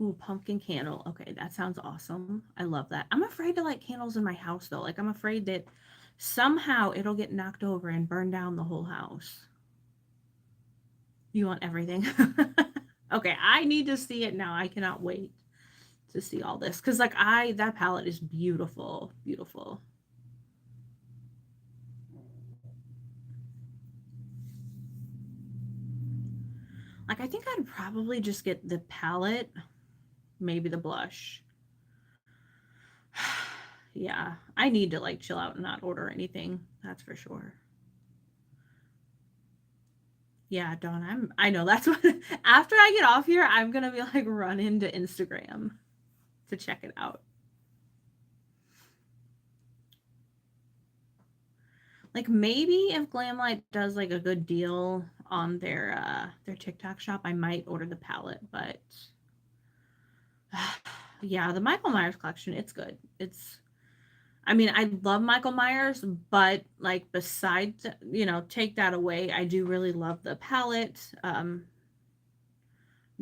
Ooh, pumpkin candle. Okay, that sounds awesome. I love that. I'm afraid to light candles in my house though. Like I'm afraid that somehow it'll get knocked over and burn down the whole house. You want everything. Okay, I need to see it now. I cannot wait to see all this because like that palette is beautiful, beautiful. Like I think I'd probably just get the palette, maybe the blush. Yeah, I need to like chill out and not order anything. That's for sure. Yeah, Dawn, I know that's what after I get off here, I'm gonna be like run into Instagram to check it out. Like maybe if Glamlite does like a good deal on their TikTok shop, I might order the palette, but yeah, the Michael Myers collection, it's good. It's I mean, I love Michael Myers, but like besides, take that away, I do really love the palette.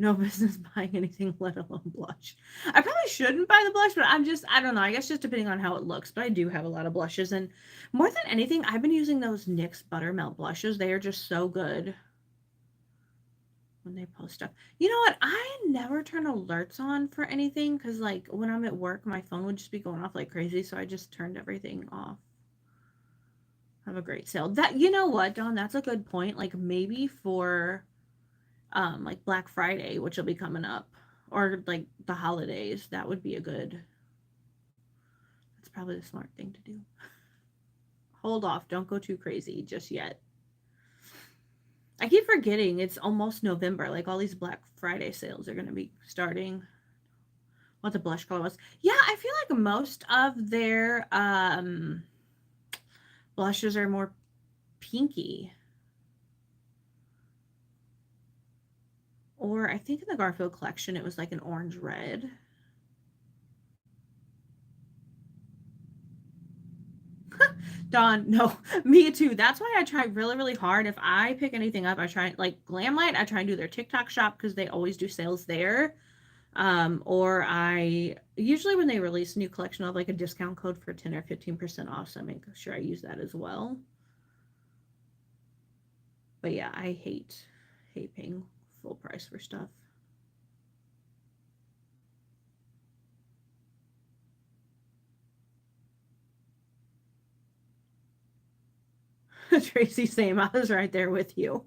No business buying anything, let alone blush. I probably shouldn't buy the blush, but I don't know. I guess just depending on how it looks. But I do have a lot of blushes. And more than anything, I've been using those NYX Buttermelt blushes. They are just so good when they post stuff. You know what? I never turn alerts on for anything because, like, when I'm at work, my phone would just be going off like crazy. So I just turned everything off. Have a great sale. You know what, Dawn? That's a good point. Like, maybe for like Black Friday, which will be coming up, or like the holidays, that would be that's probably the smart thing to do. Hold off, don't go too crazy just yet. I keep forgetting it's almost November. Like all these Black Friday sales are going to be starting. What the blush color was? Yeah, I feel like most of their blushes are more pinky. Or I think in the Garfield collection it was like an orange red. Dawn, no, me too. That's why I try really, really hard. If I pick anything up, I try like Glamlite. I try and do their TikTok shop because they always do sales there. Or I usually when they release a new collection, I'll have like a discount code for 10 or 15% off. So I make sure I use that as well. But yeah, I hate paying full price for stuff. Tracy, same. I was right there with you.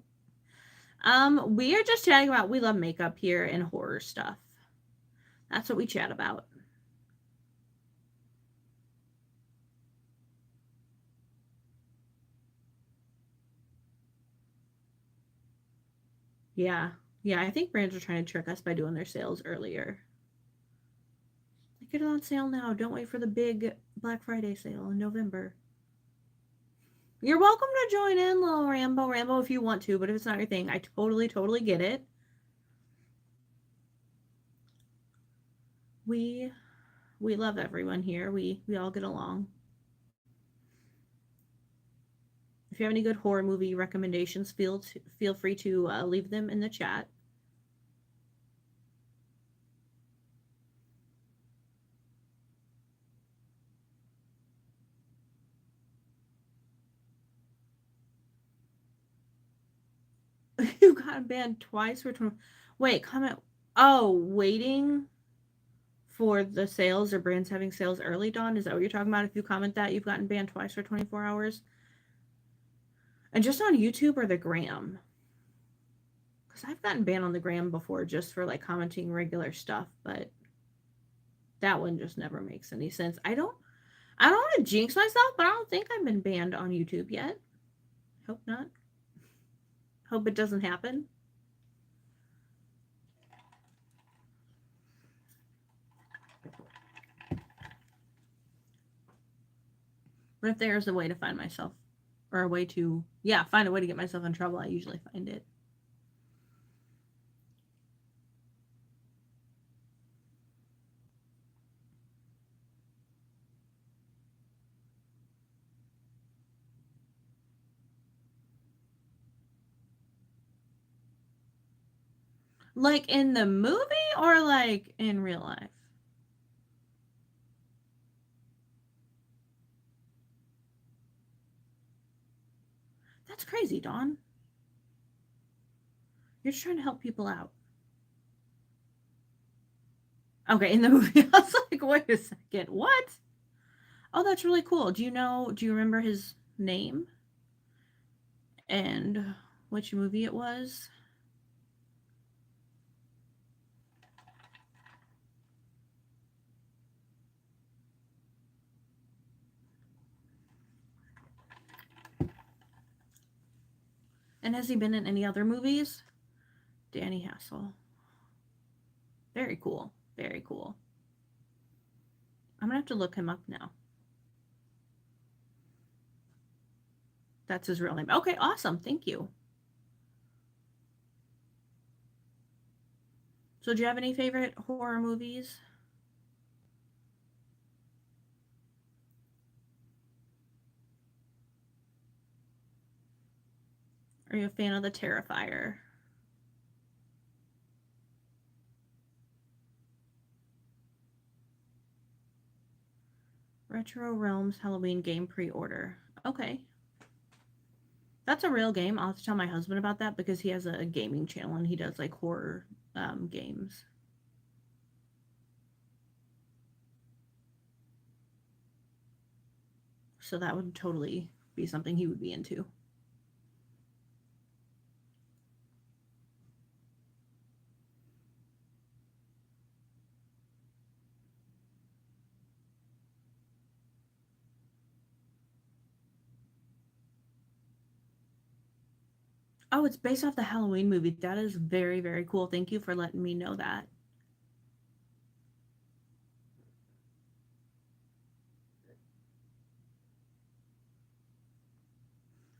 We are just chatting about we love makeup here and horror stuff. That's what we chat about. Yeah. Yeah, I think brands are trying to trick us by doing their sales earlier. Get it on sale now. Don't wait for the big Black Friday sale in November. You're welcome to join in, little Rambo, if you want to, but if it's not your thing, I totally, totally get it. We we love everyone here. We all get along. If you have any good horror movie recommendations, feel free to leave them in the chat. You got banned twice for 20. Wait, comment. Oh, waiting for the sales or brands having sales early, Dawn? Is that what you're talking about? If you comment that you've gotten banned twice for 24 hours? And just on YouTube or the gram? Because I've gotten banned on the gram before just for like commenting regular stuff, but that one just never makes any sense. I don't want to jinx myself, but I don't think I've been banned on YouTube yet. Hope not. Hope it doesn't happen. But if there's a way to find myself or a way to, yeah, find a way to get myself in trouble, I usually find it. Like in the movie or like in real life? That's crazy, Dawn. You're just trying to help people out. Okay, in the movie, I was like, wait a second, what? Oh, that's really cool. Do you remember his name and which movie it was? And has he been in any other movies? Danny Hassel. Very cool. Very cool. I'm gonna have to look him up now. That's his real name. Okay, awesome. Thank you. So, do you have any favorite horror movies? Are you a fan of The Terrifier? Retro Realms Halloween game pre-order. Okay. That's a real game. I'll have to tell my husband about that because he has a gaming channel and he does like horror games. So that would totally be something he would be into. Oh, it's based off the Halloween movie. That is very, very cool. Thank you for letting me know that.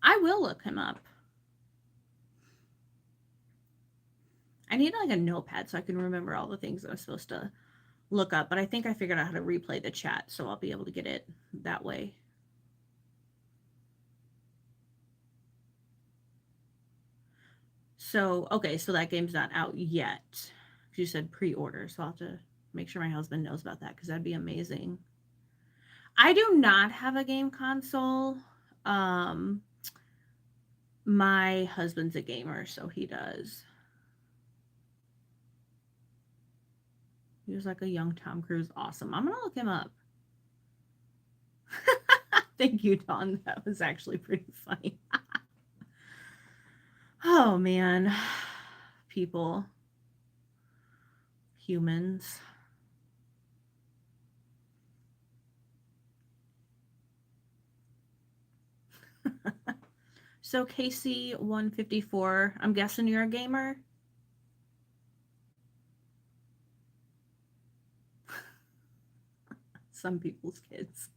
I will look him up. I need like a notepad so I can remember all the things I'm supposed to look up, but I think I figured out how to replay the chat, so I'll be able to get it that way. So, okay, so that game's not out yet. You said pre-order, so I'll have to make sure my husband knows about that because that'd be amazing. I do not have a game console. Um, my husband's a gamer, so he does. He was like a young Tom Cruise. Awesome. I'm gonna look him up. Thank you, Dawn. That was actually pretty funny. Oh man, people, humans. So Casey 154, I'm guessing you're a gamer. Some people's kids.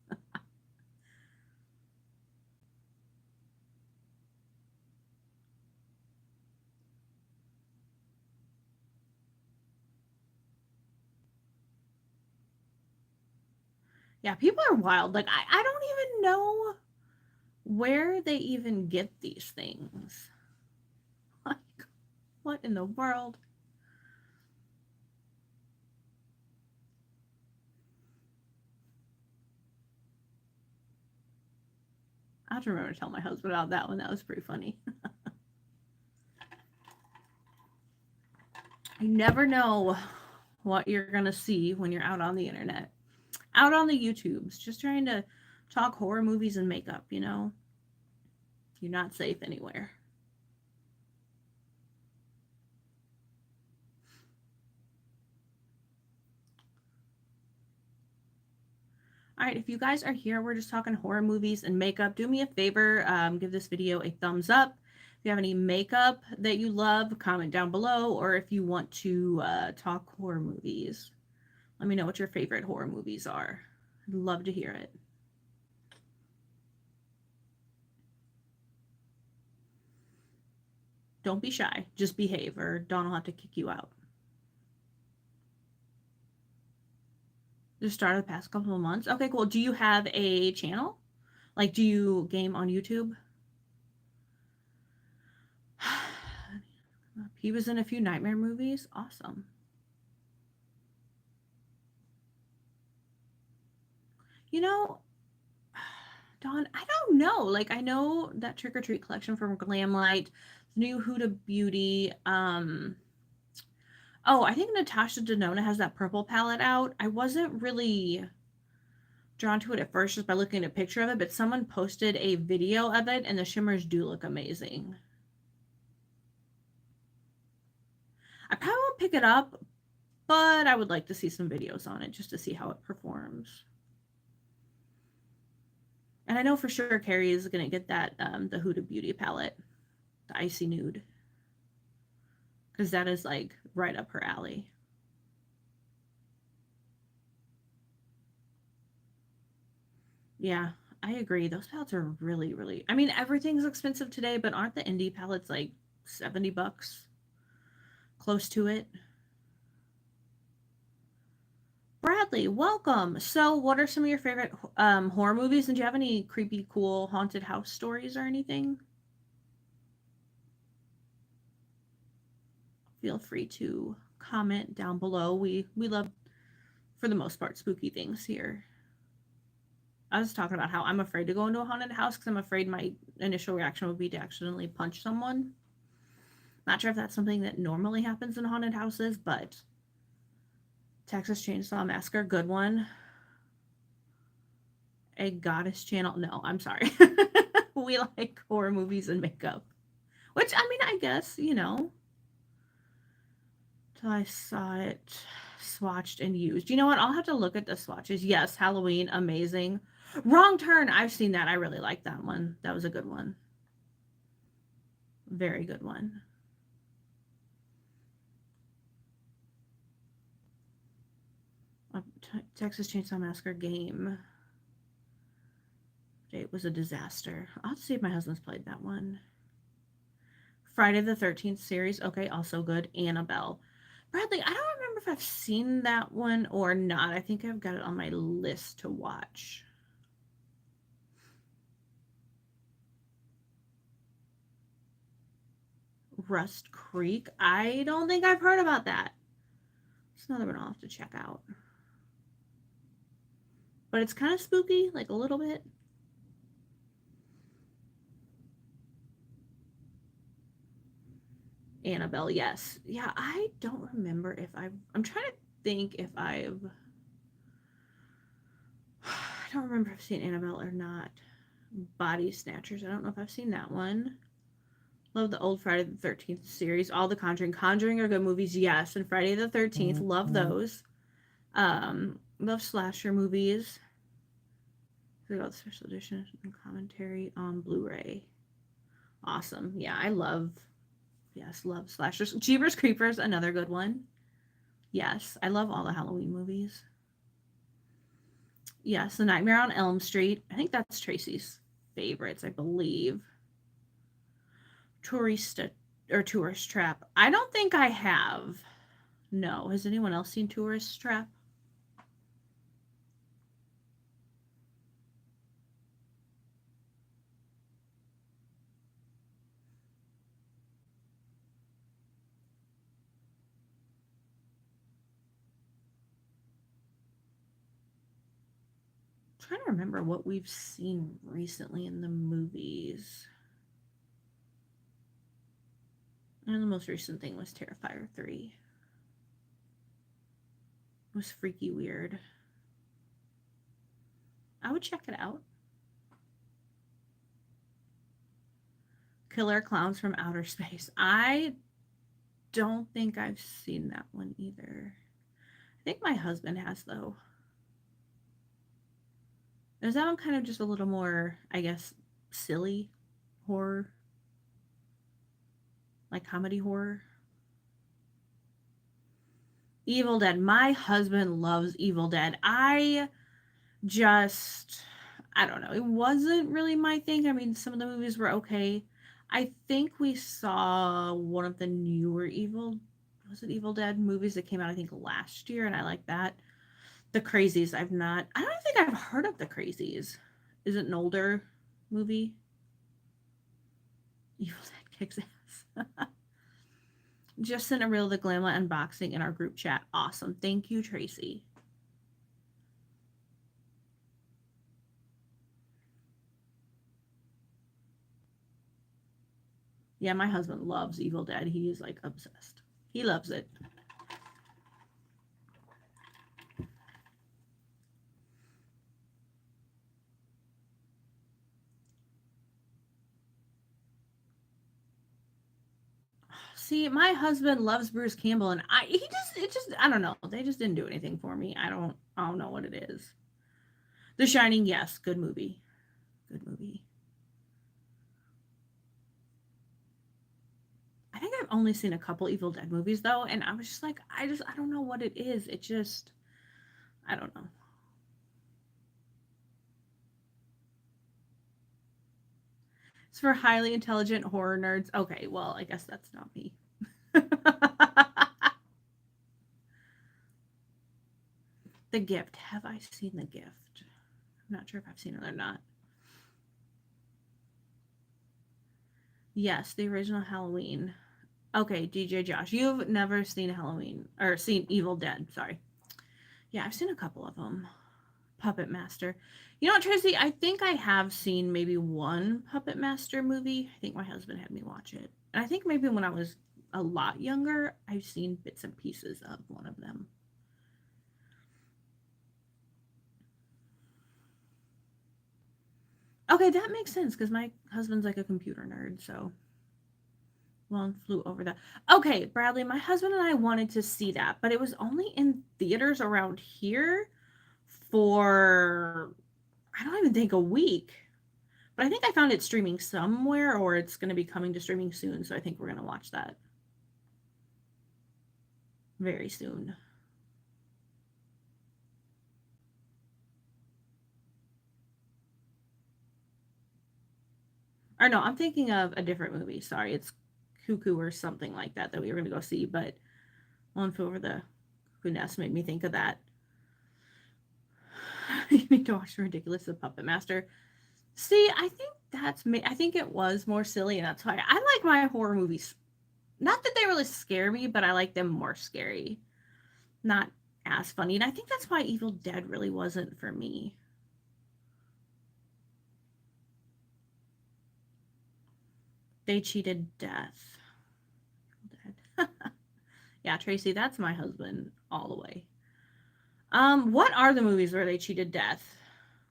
Yeah, people are wild. Like I don't even know where they even get these things. Like, what in the world? I have to remember to tell my husband about that one. That was pretty funny. You never know what you're gonna see when you're out on the internet, out on the YouTubes, just trying to talk horror movies and makeup. You're not safe anywhere. All right, if you guys are here, we're just talking horror movies and makeup. Do me a favor, give this video a thumbs up. If you have any makeup that you love, comment down below. Or if you want to talk horror movies, let me know what your favorite horror movies are. I'd love to hear it. Don't be shy. Just behave, or Dawn will have to kick you out. Just started the past couple of months. Okay, cool. Do you have a channel? Like, do you game on YouTube? He was in a few Nightmare movies. Awesome. You know, Dawn, I don't know. Like, I know that Trick or Treat collection from Glamlite, new Huda Beauty. Oh, I think Natasha Denona has that purple palette out. I wasn't really drawn to it at first just by looking at a picture of it, but someone posted a video of it and the shimmers do look amazing. I probably won't pick it up, but I would like to see some videos on it just to see how it performs. And I know for sure Carrie is going to get that, the Huda Beauty palette, the Icy Nude, because that is like right up her alley. Yeah, I agree. Those palettes are really, really. I mean, everything's expensive today, but aren't the indie palettes like $70? Close to it. Bradley, welcome. So, what are some of your favorite horror movies? And do you have any creepy, cool haunted house stories or anything? Feel free to comment down below. We love, for the most part, spooky things here. I was talking about how I'm afraid to go into a haunted house because I'm afraid my initial reaction would be to accidentally punch someone. Not sure if that's something that normally happens in haunted houses, but Texas Chainsaw Massacre, good one. A goddess channel. No, I'm sorry. We like horror movies and makeup. Which, I mean, I guess, till I saw it swatched and used. You know what? I'll have to look at the swatches. Yes, Halloween, amazing. Wrong Turn. I've seen that. I really like that one. That was a good one. Very good one. Texas Chainsaw Massacre game. It was a disaster. I'll have to see if my husband's played that one. Friday the 13th series. Okay, also good. Annabelle. Bradley, I don't remember if I've seen that one or not. I think I've got it on my list to watch. Rust Creek. I don't think I've heard about that. It's another one I'll have to check out. But it's kind of spooky, like a little bit. Annabelle, yes. Yeah, I don't remember if I'm trying to think if I don't remember if I've seen Annabelle or not. Body Snatchers. I don't know if I've seen that one. Love the old Friday the 13th series. All the Conjuring. Conjuring are good movies, yes. And Friday the 13th, love those. Love slasher movies. We got the special edition and commentary on Blu-ray. Awesome. Yeah, love slashers. Jeepers Creepers, another good one. Yes, I love all the Halloween movies. Yes, The Nightmare on Elm Street. I think that's Tracy's favorites, I believe. Tourist Trap. I don't think I have. No. Has anyone else seen Tourist Trap? I'm trying to remember what we've seen recently in the movies. And the most recent thing was Terrifier 3. It was freaky weird. I would check it out. Killer Clowns from Outer Space. I don't think I've seen that one either. I think my husband has, though. Is that one kind of just a little more, I guess, silly horror? Like comedy horror? Evil Dead. My husband loves Evil Dead. I don't know. It wasn't really my thing. I mean, some of the movies were okay. I think we saw one of the newer Evil Dead movies that came out, I think, last year, and I like that. The Crazies, I don't think I've heard of The Crazies. Is it an older movie? Evil Dead kicks ass. Just sent a reel of the Glamlite unboxing in our group chat. Awesome. Thank you, Tracy. Yeah, my husband loves Evil Dead. He is like obsessed. He loves it. See, my husband loves Bruce Campbell, and I don't know. They just didn't do anything for me. I don't know what it is. The Shining, yes, good movie. Good movie. I think I've only seen a couple Evil Dead movies though, and I was just like, I don't know what it is. It just, I don't know. It's for highly intelligent horror nerds. Okay, well, I guess that's not me. The Gift. Have I seen The Gift? I'm not sure if I've seen it or not. Yes, the original Halloween. Okay, DJ Josh, you've never seen Halloween or seen Evil Dead. Sorry. Yeah, I've seen a couple of them. Puppet Master. You know what, Tracy? I think I have seen maybe one Puppet Master movie. I think my husband had me watch it. And I think maybe when I was a lot younger, I've seen bits and pieces of one of them. Okay, that makes sense because my husband's like a computer nerd, so one flew over that. Okay, Bradley, my husband and I wanted to see that, but it was only in theaters around here for I don't even think a week. But I think I found it streaming somewhere or it's going to be coming to streaming soon, so I think we're going to watch that very soon. Or no, I'm thinking of a different movie. Sorry, it's Cuckoo or something like that that we were going to go see, but One Flew Over the Cuckoo Nest made me think of that. You need to watch the Ridiculous of Puppet Master. See, I think that's me. I think it was more silly, and that's why I like my horror movies. Not that they really scare me, but I like them more scary, not as funny. And I think that's why Evil Dead really wasn't for me. They cheated death. Dead. Yeah, Tracy, that's my husband all the way. What are the movies where they cheated death?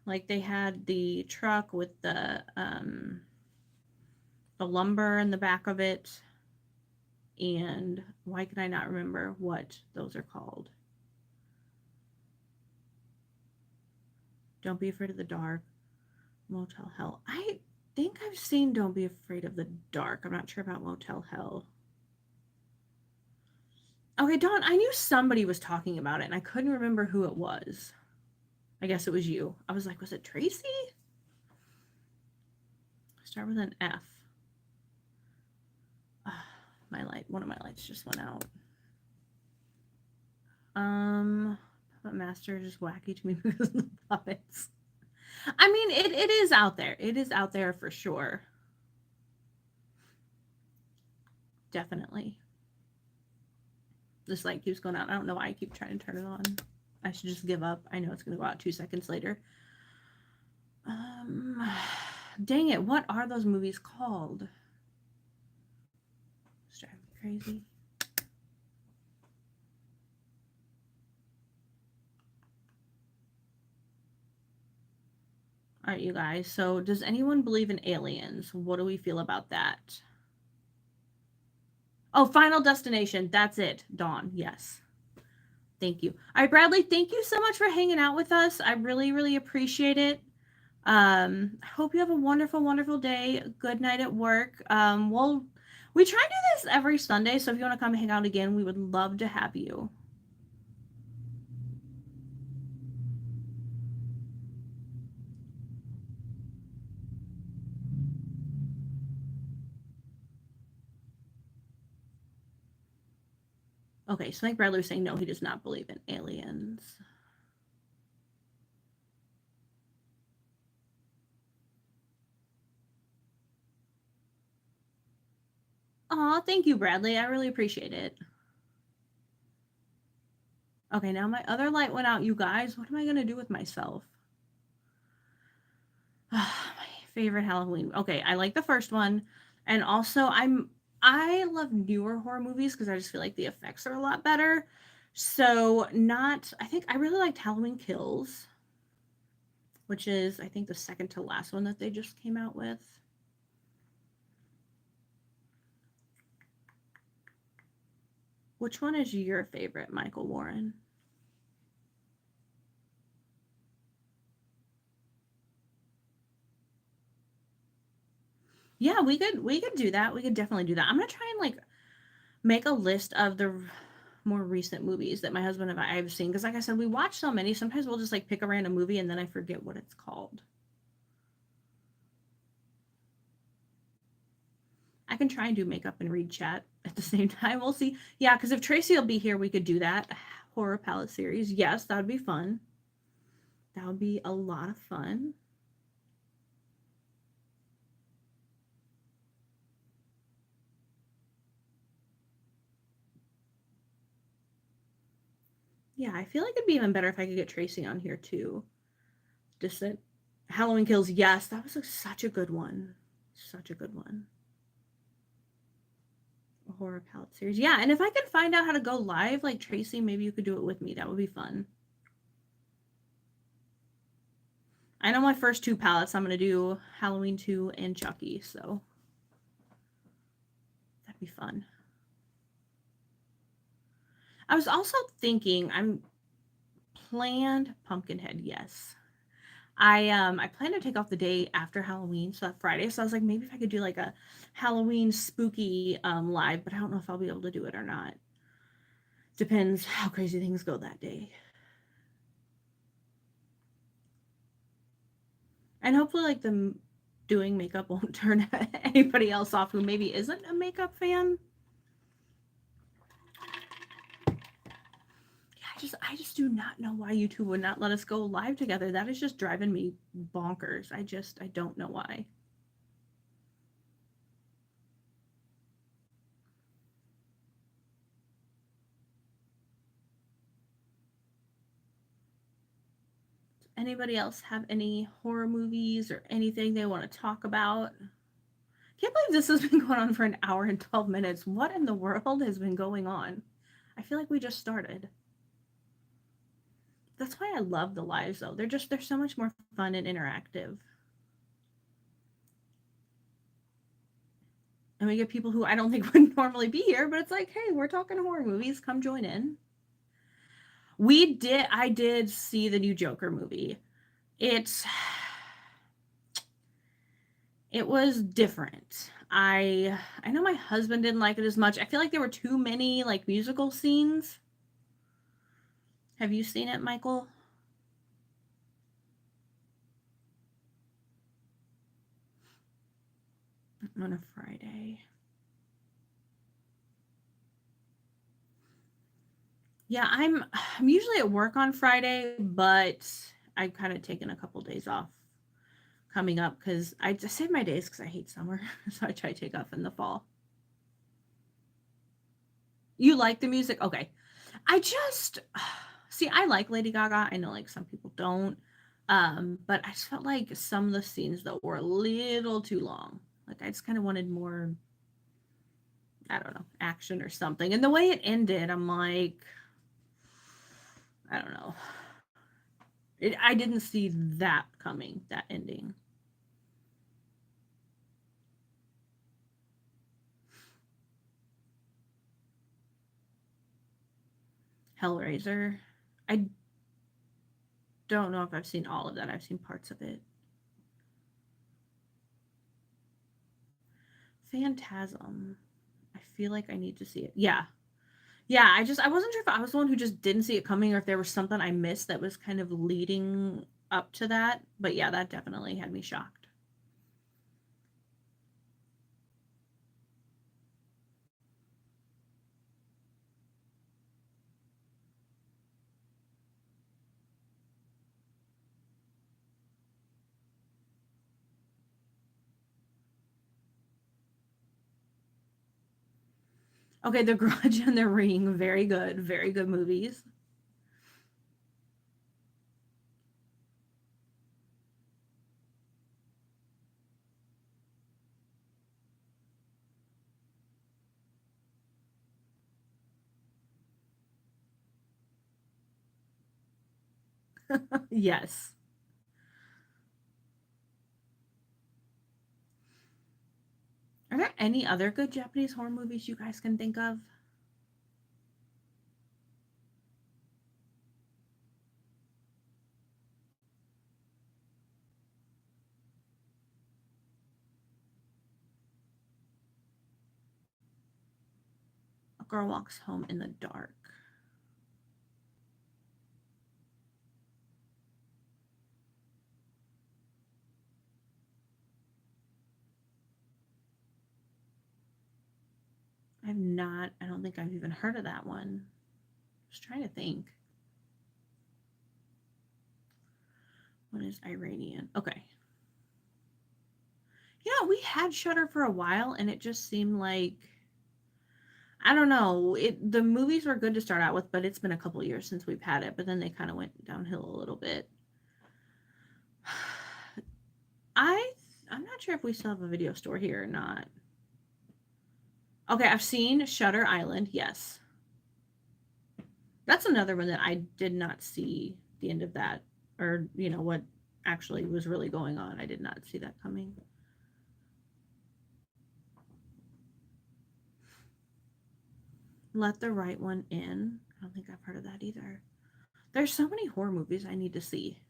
Like they had the truck with the lumber in the back of it, and why can I not remember what those are called? Don't Be Afraid of the Dark, Motel Hell. I think I've seen Don't Be Afraid of the Dark. I'm not sure about Motel Hell. Okay, Dawn, I knew somebody was talking about it and I couldn't remember who it was. I guess it was you. I was like, was it Tracy? Start with an F. One of my lights just went out. Puppet Master is just wacky to me because of the puppets. I mean, it is out there. It is out there for sure. Definitely. This light keeps going out. I don't know why I keep trying to turn it on. I should just give up. I know it's going to go out 2 seconds later. Dang it. What are those movies called? It's driving me crazy. All right, you guys. So, does anyone believe in aliens? What do we feel about that? Oh, Final Destination. That's it. Dawn. Yes. Thank you. All right, Bradley, thank you so much for hanging out with us. I really, really appreciate it. I hope you have a wonderful, wonderful day. Good night at work. We try to do this every Sunday, so if you want to come hang out again, we would love to have you. Okay, so I think Bradley was saying no, he does not believe in aliens. Aw, thank you, Bradley. I really appreciate it. Okay, now my other light went out, you guys. What am I going to do with myself? My favorite Halloween. Okay, I like the first one. And also I love newer horror movies because I just feel like the effects are a lot better. So not I think I really liked Halloween Kills, which is I think the second to last one that they just came out with. Which one is your favorite, Michael Warren? Yeah, we could do that. We could definitely do that. I'm gonna try and like make a list of the more recent movies that my husband and I have seen because, like I said, we watch so many. Sometimes we'll just like pick a random movie and then I forget what it's called. I can try and do makeup and read chat at the same time. We'll see. Yeah, because if Tracy will be here, we could do that horror palette series. Yes, that would be fun. That would be a lot of fun. Yeah, I feel like it'd be even better if I could get Tracy on here too. Just that Halloween Kills. Yes, that was such a good one. Such a good one. A horror palette series. Yeah, and if I could find out how to go live, like Tracy, maybe you could do it with me. That would be fun. I know my first two palettes. I'm gonna do Halloween 2 and Chucky, so that'd be fun. I was also thinking I'm planned Pumpkinhead, yes. I plan to take off the day after Halloween, so that Friday. So I was like, maybe if I could do like a Halloween spooky live, but I don't know if I'll be able to do it or not. Depends how crazy things go that day. And hopefully like the doing makeup won't turn anybody else off who maybe isn't a makeup fan. Yeah, I just do not know why YouTube would not let us go live together. That is just driving me bonkers. I don't know why. Anybody else have any horror movies or anything they want to talk about? Can't believe this has been going on for an hour and 12 minutes. What in the world has been going on? I feel like we just started. That's why I love the lives though. They're so much more fun and interactive. And we get people who I don't think would normally be here, but it's like, hey, we're talking horror movies. Come join in. I did see the new Joker movie. It's it was different. I know my husband didn't like it as much. I feel like there were too many like musical scenes. Have you seen it, Michael? On a Friday. Yeah, I'm usually at work on Friday, but I've kind of taken a couple days off coming up because I just save my days because I hate summer, so I try to take off in the fall. You like the music? Okay. I just see I like Lady Gaga. I know like some people don't. But I just felt like some of the scenes that were a little too long. Like I just kind of wanted more, I don't know, action or something. And the way it ended, I'm like, I don't know. I didn't see that coming, that ending. Hellraiser. I don't know if I've seen all of that. I've seen parts of it. Phantasm. I feel like I need to see it. Yeah. Yeah, I wasn't sure if I was the one who just didn't see it coming or if there was something I missed that was kind of leading up to that. But yeah, that definitely had me shocked. Okay, The Grudge and The Ring, very good, very good movies. Yes. Are there any other good Japanese horror movies you guys can think of? Girl Walks Home in the Dark. I don't think I've even heard of that one. Just trying to think. What is Iranian? Okay. Yeah, we had Shudder for a while, and it just seemed like, I don't know. The movies were good to start out with, but it's been a couple years since we've had it. But then they kind of went downhill a little bit. I'm not sure if we still have a video store here or not. Okay, I've seen Shutter Island. Yes, that's another one that I did not see the end of that, or what actually was really going on. I did not see that coming. Let the Right One In. I don't think I've heard of that either. There's so many horror movies I need to see.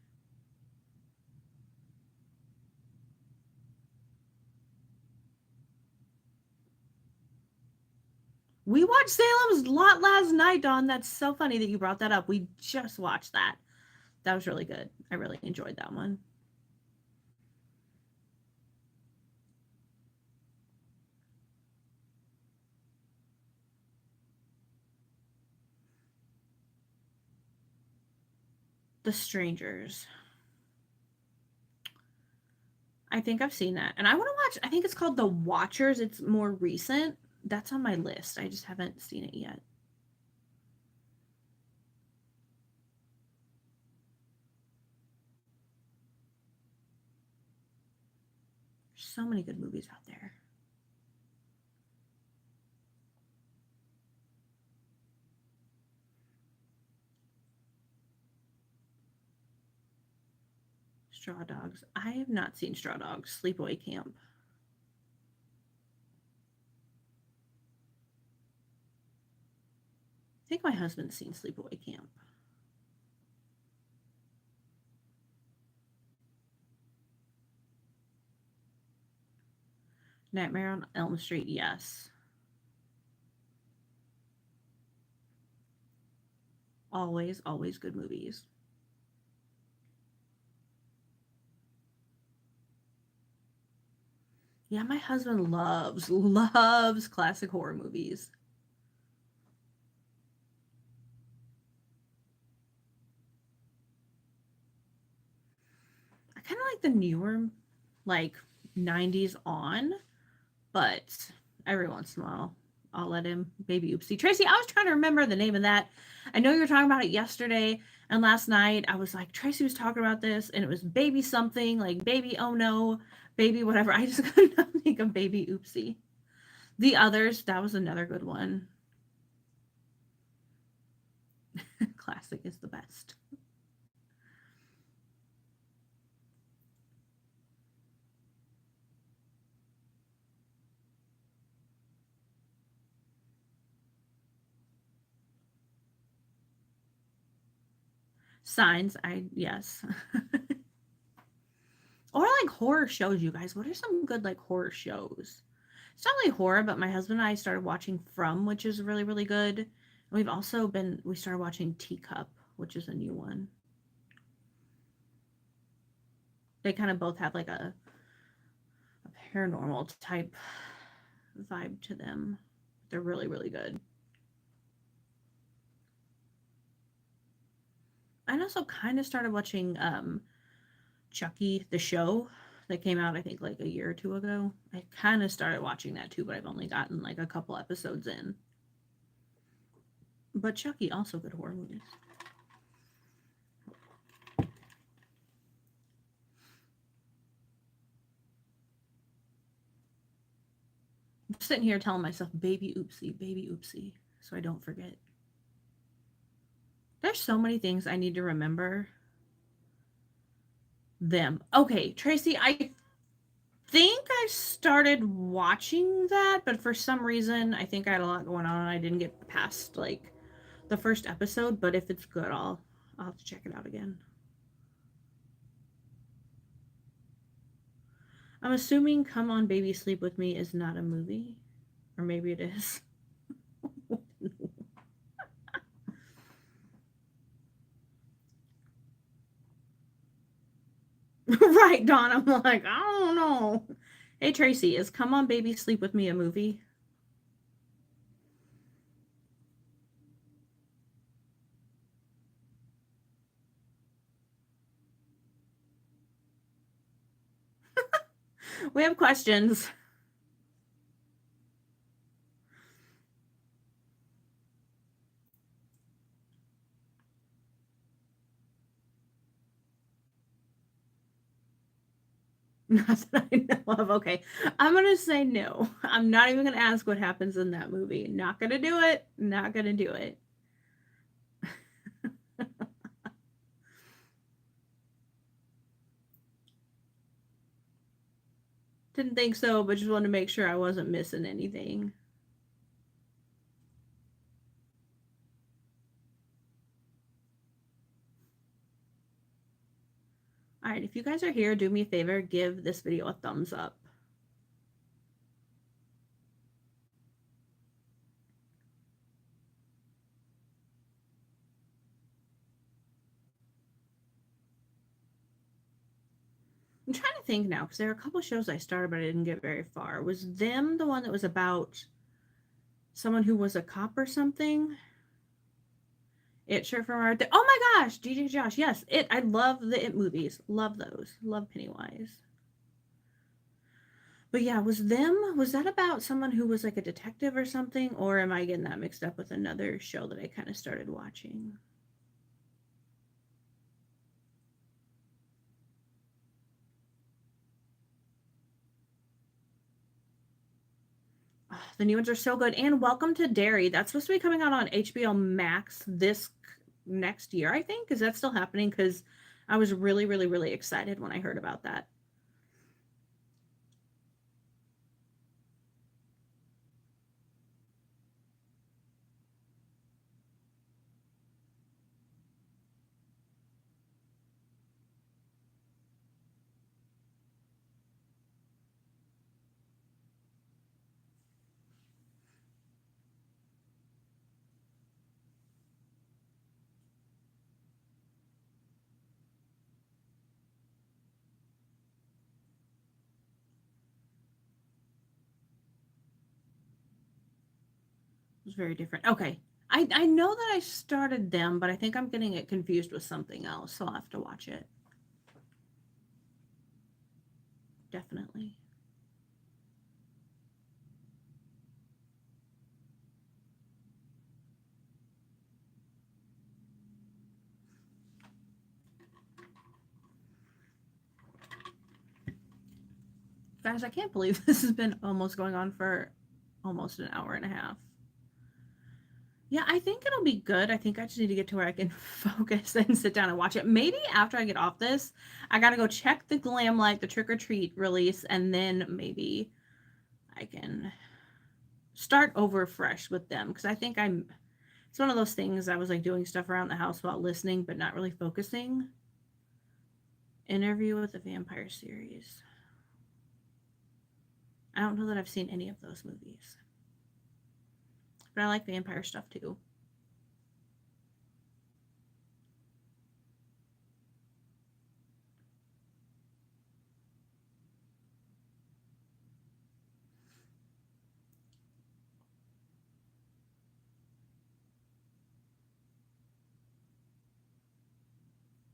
We watched Salem's Lot last night, Dawn. That's so funny that you brought that up. We just watched that. That was really good. I really enjoyed that one. The Strangers. I think I've seen that. And I want to watch, I think it's called The Watchers. It's more recent. That's on my list. I just haven't seen it yet. There's so many good movies out there. Straw Dogs. I have not seen Straw Dogs. Sleepaway Camp. I think my husband's seen Sleepaway Camp. Nightmare on Elm Street, yes. Always, always good movies. Yeah, my husband loves classic horror movies. I kind of like the newer, like 90s on, but every once in a while, I'll let him baby oopsie. Tracy, I was trying to remember the name of that. I know you were talking about it yesterday and last night. I was like, Tracy was talking about this, and it was baby something, like baby oh no, baby whatever. I just could not think of baby oopsie. The Others, that was another good one. Classic is the best. Signs, yes. Or like horror shows, you guys. What are some good like horror shows? It's not really horror, but my husband and I started watching From, which is really, really good. And we started watching Teacup, which is a new one. They kind of both have like a paranormal type vibe to them. They're really, really good. I also kind of started watching Chucky, the show that came out, I think, like a year or two ago. I kind of started watching that too, but I've only gotten like a couple episodes in. But Chucky, also good horror movies. I'm sitting here telling myself, baby oopsie, so I don't forget. There's so many things I need to remember. Them. Okay, Tracy, I think I started watching that, but for some reason, I think I had a lot going on and I didn't get past like the first episode, but if it's good, I'll have to check it out again. I'm assuming Come On Baby Sleep With Me is not a movie. Or maybe it is. Right, Dawn. I'm like, I don't know. Hey, Tracy, is Come On Baby Sleep With Me a movie? We have questions. Not that I know of. Okay. I'm going to say no. I'm not even going to ask what happens in that movie. Not going to do it. Not going to do it. Didn't think so, but just wanted to make sure I wasn't missing anything. All right. If you guys are here, do me a favor, give this video a thumbs up. I'm trying to think now because there are a couple shows I started, but I didn't get very far. Was Them the one that was about someone who was a cop or something? It sure from our. Oh my gosh, DJ Josh. Yes, it. I love the It movies. Love those. Love Pennywise. But yeah, was Them? Was that about someone who was like a detective or something? Or am I getting that mixed up with another show that I kind of started watching? Oh, the new ones are so good. And Welcome to Derry. That's supposed to be coming out on HBO Max this next year, I think. Is that still happening? Because I was really, really, really excited when I heard about that. It was very different. Okay. I know that I started Them, but I think I'm getting it confused with something else. So I'll have to watch it. Definitely. Guys, I can't believe this has been almost going on for almost an hour and a half. Yeah, I think it'll be good. I think I just need to get to where I can focus and sit down and watch it. Maybe after I get off this, I gotta go check the Glamlite, the Trick or Treat release, and then maybe I can start over fresh with them. Because I think it's one of those things I was like doing stuff around the house while listening, but not really focusing. Interview with the Vampire series. I don't know that I've seen any of those movies, but I like vampire stuff too.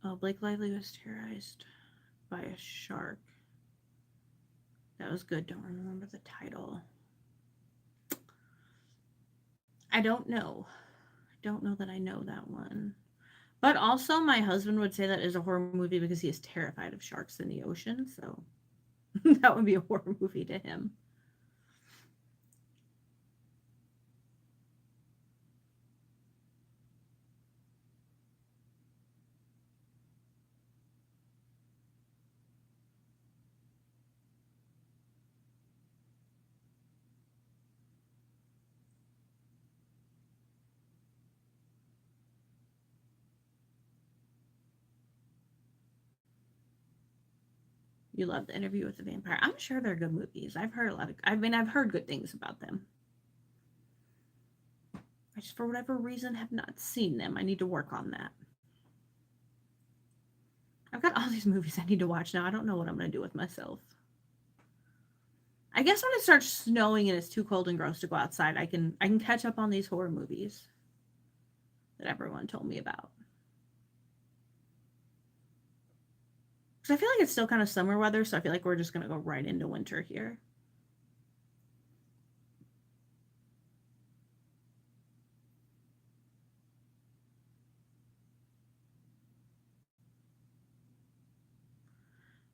Oh, Blake Lively was terrorized by a shark. That was good. Don't remember the title. I don't know. I don't know that I know that one. But also, my husband would say that is a horror movie because he is terrified of sharks in the ocean. So that would be a horror movie to him. You love The Interview with the Vampire. I'm sure they're good movies. I've heard a lot of. I've heard good things about them. I just, for whatever reason, have not seen them. I need to work on that. I've got all these movies I need to watch now. I don't know what I'm going to do with myself. I guess when it starts snowing and it's too cold and gross to go outside, I can catch up on these horror movies that everyone told me about. Because I feel like it's still kind of summer weather, so I feel like we're just going to go right into winter here.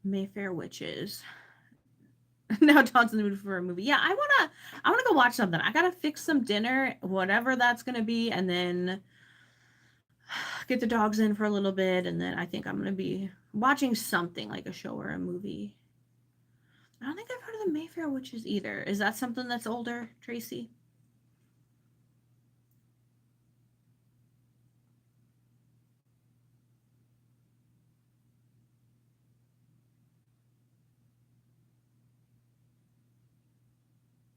Mayfair Witches. Now Todd's in the mood for a movie. Yeah, I wanna go watch something. I gotta fix some dinner, whatever that's gonna be, and then get the dogs in for a little bit, and then I think I'm gonna be watching something like a show or a movie. I don't think I've heard of the Mayfair Witches either. Is that something that's older, Tracy?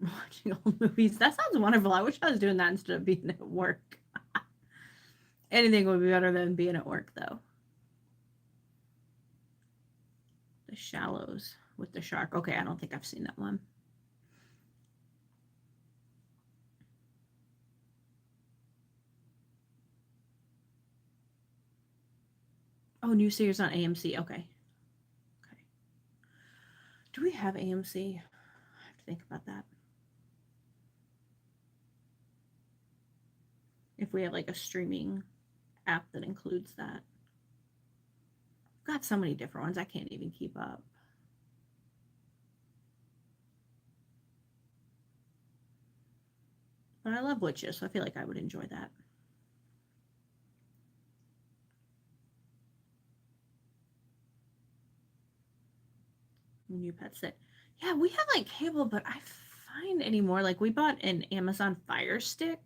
Watching old movies. That sounds wonderful. I wish I was doing that instead of being at work. Anything would be better than being at work, though. The Shallows with the shark. Okay, I don't think I've seen that one. Oh, new series on AMC. Okay. Okay. Do we have AMC? I have to think about that. If we have like a streaming app that includes that. I've got so many different ones, I can't even keep up. But I love witches, so I feel like I would enjoy that. New pet sit. Yeah, we have like cable, but I find anymore. Like we bought an Amazon Fire Stick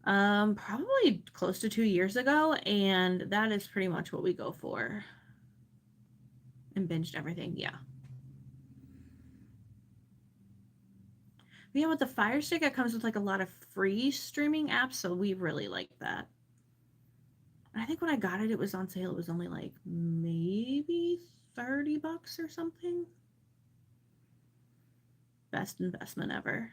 probably close to 2 years ago, and that is pretty much what we go for. And binged everything, yeah. Yeah, with the Fire Stick, it comes with like a lot of free streaming apps, so we really like that. I think when I got it, it was on sale. It was only like maybe $30 or something. Best investment ever.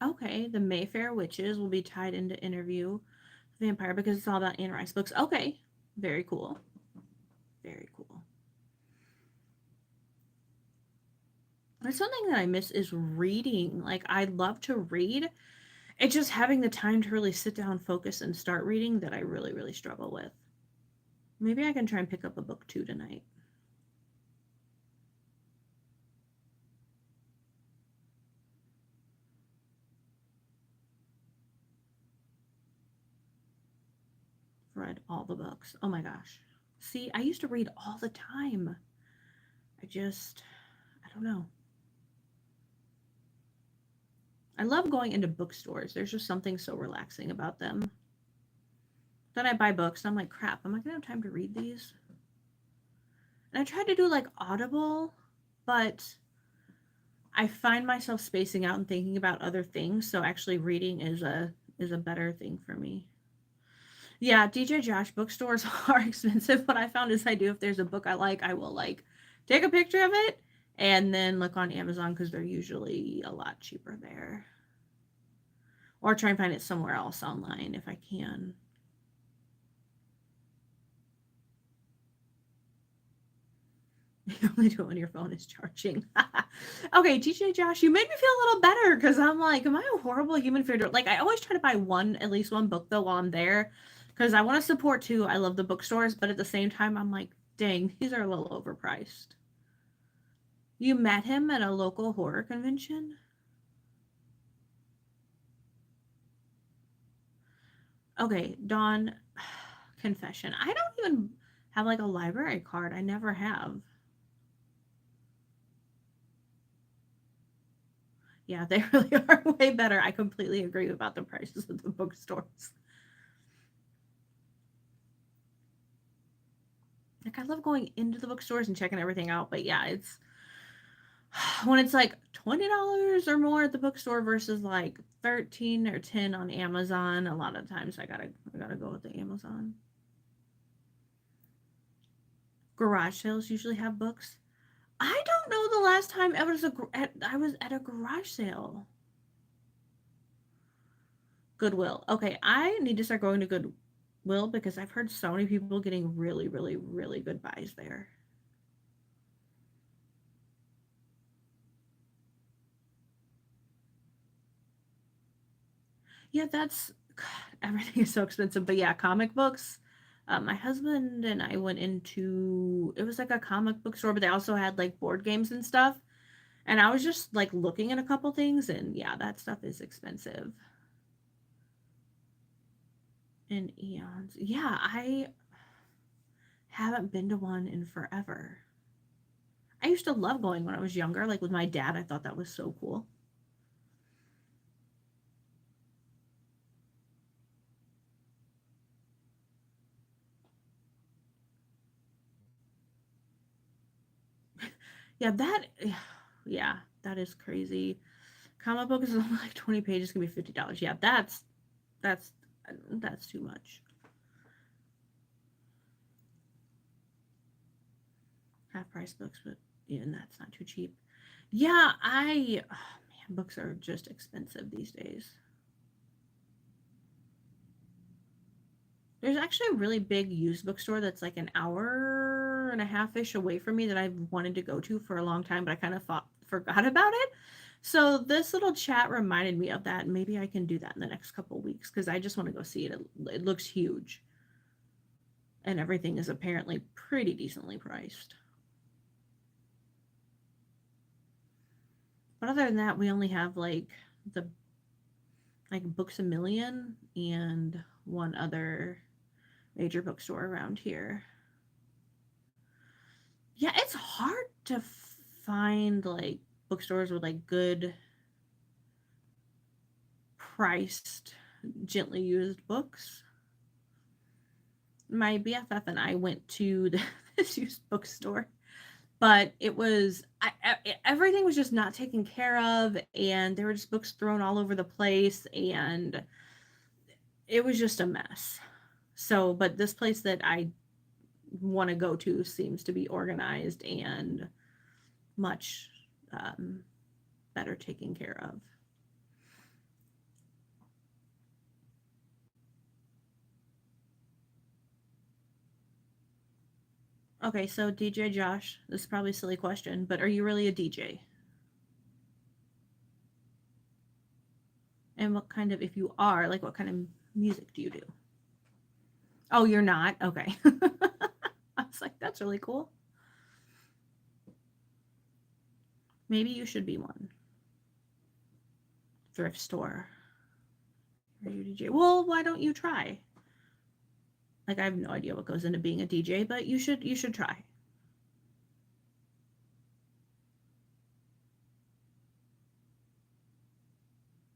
Okay, the Mayfair Witches will be tied into Interview Vampire because it's all about Anne Rice books. Okay, very cool. Very cool. There's something that I miss is reading. Like, I love to read. It's just having the time to really sit down, focus, and start reading that I really, really struggle with. Maybe I can try and pick up a book too tonight. Read all the books. Oh my gosh. See, I used to read all the time. I don't know. I love going into bookstores. There's just something so relaxing about them. Then I buy books and I'm like, crap, am I going to have time to read these? And I tried to do like Audible, but I find myself spacing out and thinking about other things. So actually reading is a better thing for me. Yeah, DJ Josh bookstores are expensive. What I found is I do if there's a book I like, I will like take a picture of it and then look on Amazon because they're usually a lot cheaper there. Or try and find it somewhere else online if I can. You only do it when your phone is charging. Okay, DJ Josh, you made me feel a little better because I'm like, am I a horrible human figure? Like, I always try to buy at least one book though while I'm there because I want to support too. I love the bookstores, but at the same time, I'm like, dang, these are a little overpriced. You met him at a local horror convention? Okay, Dawn, confession. I don't even have like a library card. I never have. Yeah, they really are way better. I completely agree about the prices of the bookstores. Like, I love going into the bookstores and checking everything out, but yeah, it's when it's like $20 or more at the bookstore versus like 13 or 10 on Amazon, a lot of times I gotta go with the Amazon. Garage sales usually have books. I don't know the last time I was at a garage sale. Goodwill. Okay, I need to start going to Goodwill because I've heard so many people getting really, really, really good buys there. Yeah, that's God, everything is so expensive. But yeah, comic books. My husband and I went into it was like a comic book store, but they also had like board games and stuff. And I was just like looking at a couple things, and yeah, that stuff is expensive. And eons. Yeah, I haven't been to one in forever. I used to love going when I was younger, like with my dad. I thought that was so cool. Yeah, yeah, that is crazy. Comic book is only like 20 pages, gonna be $50. Yeah, that's that's too much. Half price books, but even that's not too cheap. Yeah, oh man, books are just expensive these days. There's actually a really big used bookstore that's like an hour and a half ish away from me that I've wanted to go to for a long time, but I kind of forgot about it. So this little chat reminded me of that. Maybe I can do that in the next couple weeks because I just want to go see it. It looks huge, and everything is apparently pretty decently priced. But other than that, we only have the like Books a Million and one other major bookstore around here. Yeah, it's hard to find like bookstores with like good priced, gently used books. My BFF and I went to this used bookstore, but everything was just not taken care of, and there were just books thrown all over the place, and it was just a mess. So, but this place that I want to go to seems to be organized and much um, better taken care of. Okay, so DJ Josh, this is probably a silly question, but are you really a DJ? And what kind of, if you are, like, what kind of music do you do? Oh, you're not? Okay. I was like, that's really cool. Maybe you should be one. Thrift store. Are you DJ? Well, why don't you try? Like, I have no idea what goes into being a DJ, but you should try.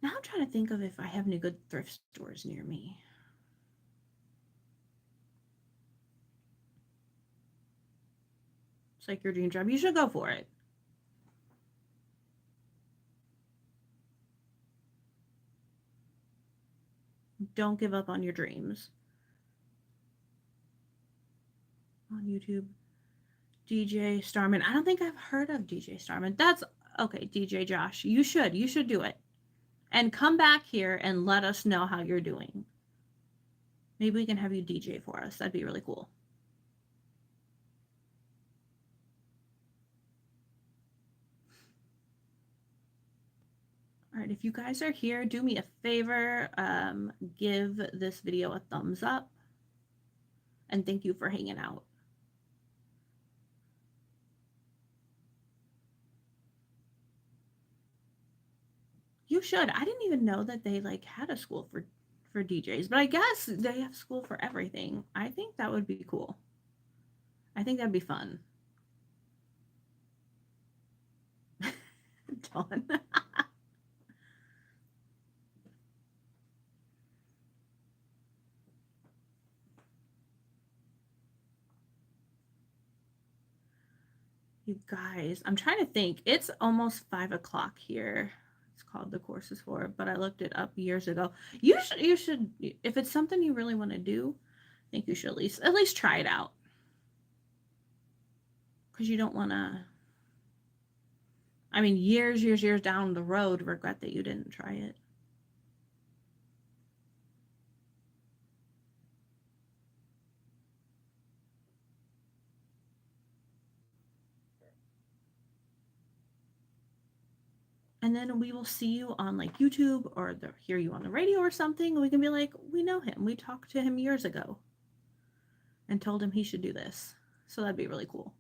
Now I'm trying to think of if I have any good thrift stores near me. It's like your dream job. You should go for it. Don't give up on your dreams. On YouTube, DJ Starman. I don't think I've heard of DJ Starman. That's okay, DJ Josh. You should do it. And come back here and let us know how you're doing. Maybe we can have you DJ for us. That'd be really cool. All right, if you guys are here, do me a favor, give this video a thumbs up, and thank you for hanging out. You should. I didn't even know that they like had a school for DJs, but I guess they have school for everything. I think that would be cool. I think that'd be fun. Dawn. You guys, I'm trying to think. It's almost 5 o'clock here. It's called the course is for, but I looked it up years ago. You should, if it's something you really want to do, I think you should at least try it out. Because you don't want to, I mean, years down the road, regret that you didn't try it. And then we will see you on like YouTube or hear you on the radio or something. And we can be like, we know him. We talked to him years ago and told him he should do this. So that'd be really cool.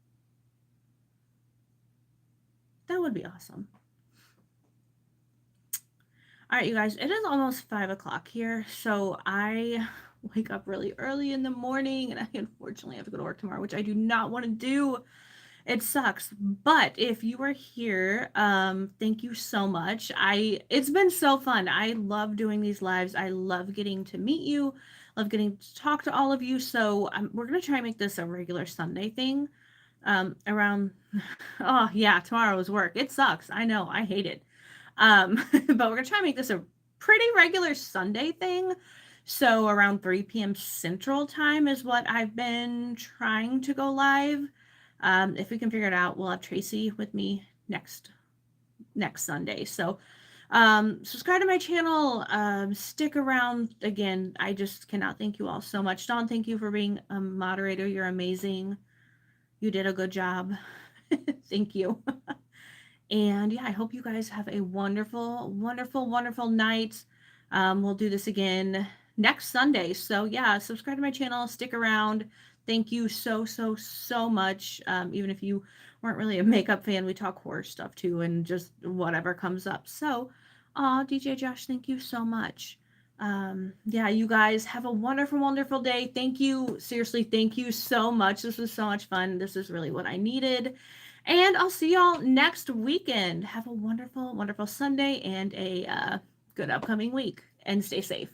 That would be awesome. All right, you guys, it is almost 5 o'clock here. So I wake up really early in the morning and I unfortunately have to go to work tomorrow, which I do not want to do. It sucks. But if you are here, thank you so much. It's been so fun. I love doing these lives. I love getting to meet you, love getting to talk to all of you. So we're gonna try and make this a regular Sunday thing. Around oh yeah, tomorrow's work. It sucks. I know, I hate it. But we're gonna try and make this a pretty regular Sunday thing. So around 3 p.m. Central Time is what I've been trying to go live. If we can figure it out, we'll have Tracy with me next Sunday. So subscribe to my channel. Stick around. Again, I just cannot thank you all so much. Dawn, thank you for being a moderator. You're amazing. You did a good job. Thank you. And yeah, I hope you guys have a wonderful, wonderful, wonderful night. We'll do this again next Sunday. So yeah, subscribe to my channel, stick around. Thank you so, so, so much. Even if you weren't really a makeup fan, we talk horror stuff too, and just whatever comes up. So, DJ Josh, thank you so much. Yeah, you guys have a wonderful, wonderful day. Thank you. Seriously, thank you so much. This was so much fun. This is really what I needed. And I'll see y'all next weekend. Have a wonderful, wonderful Sunday and a good upcoming week. And stay safe.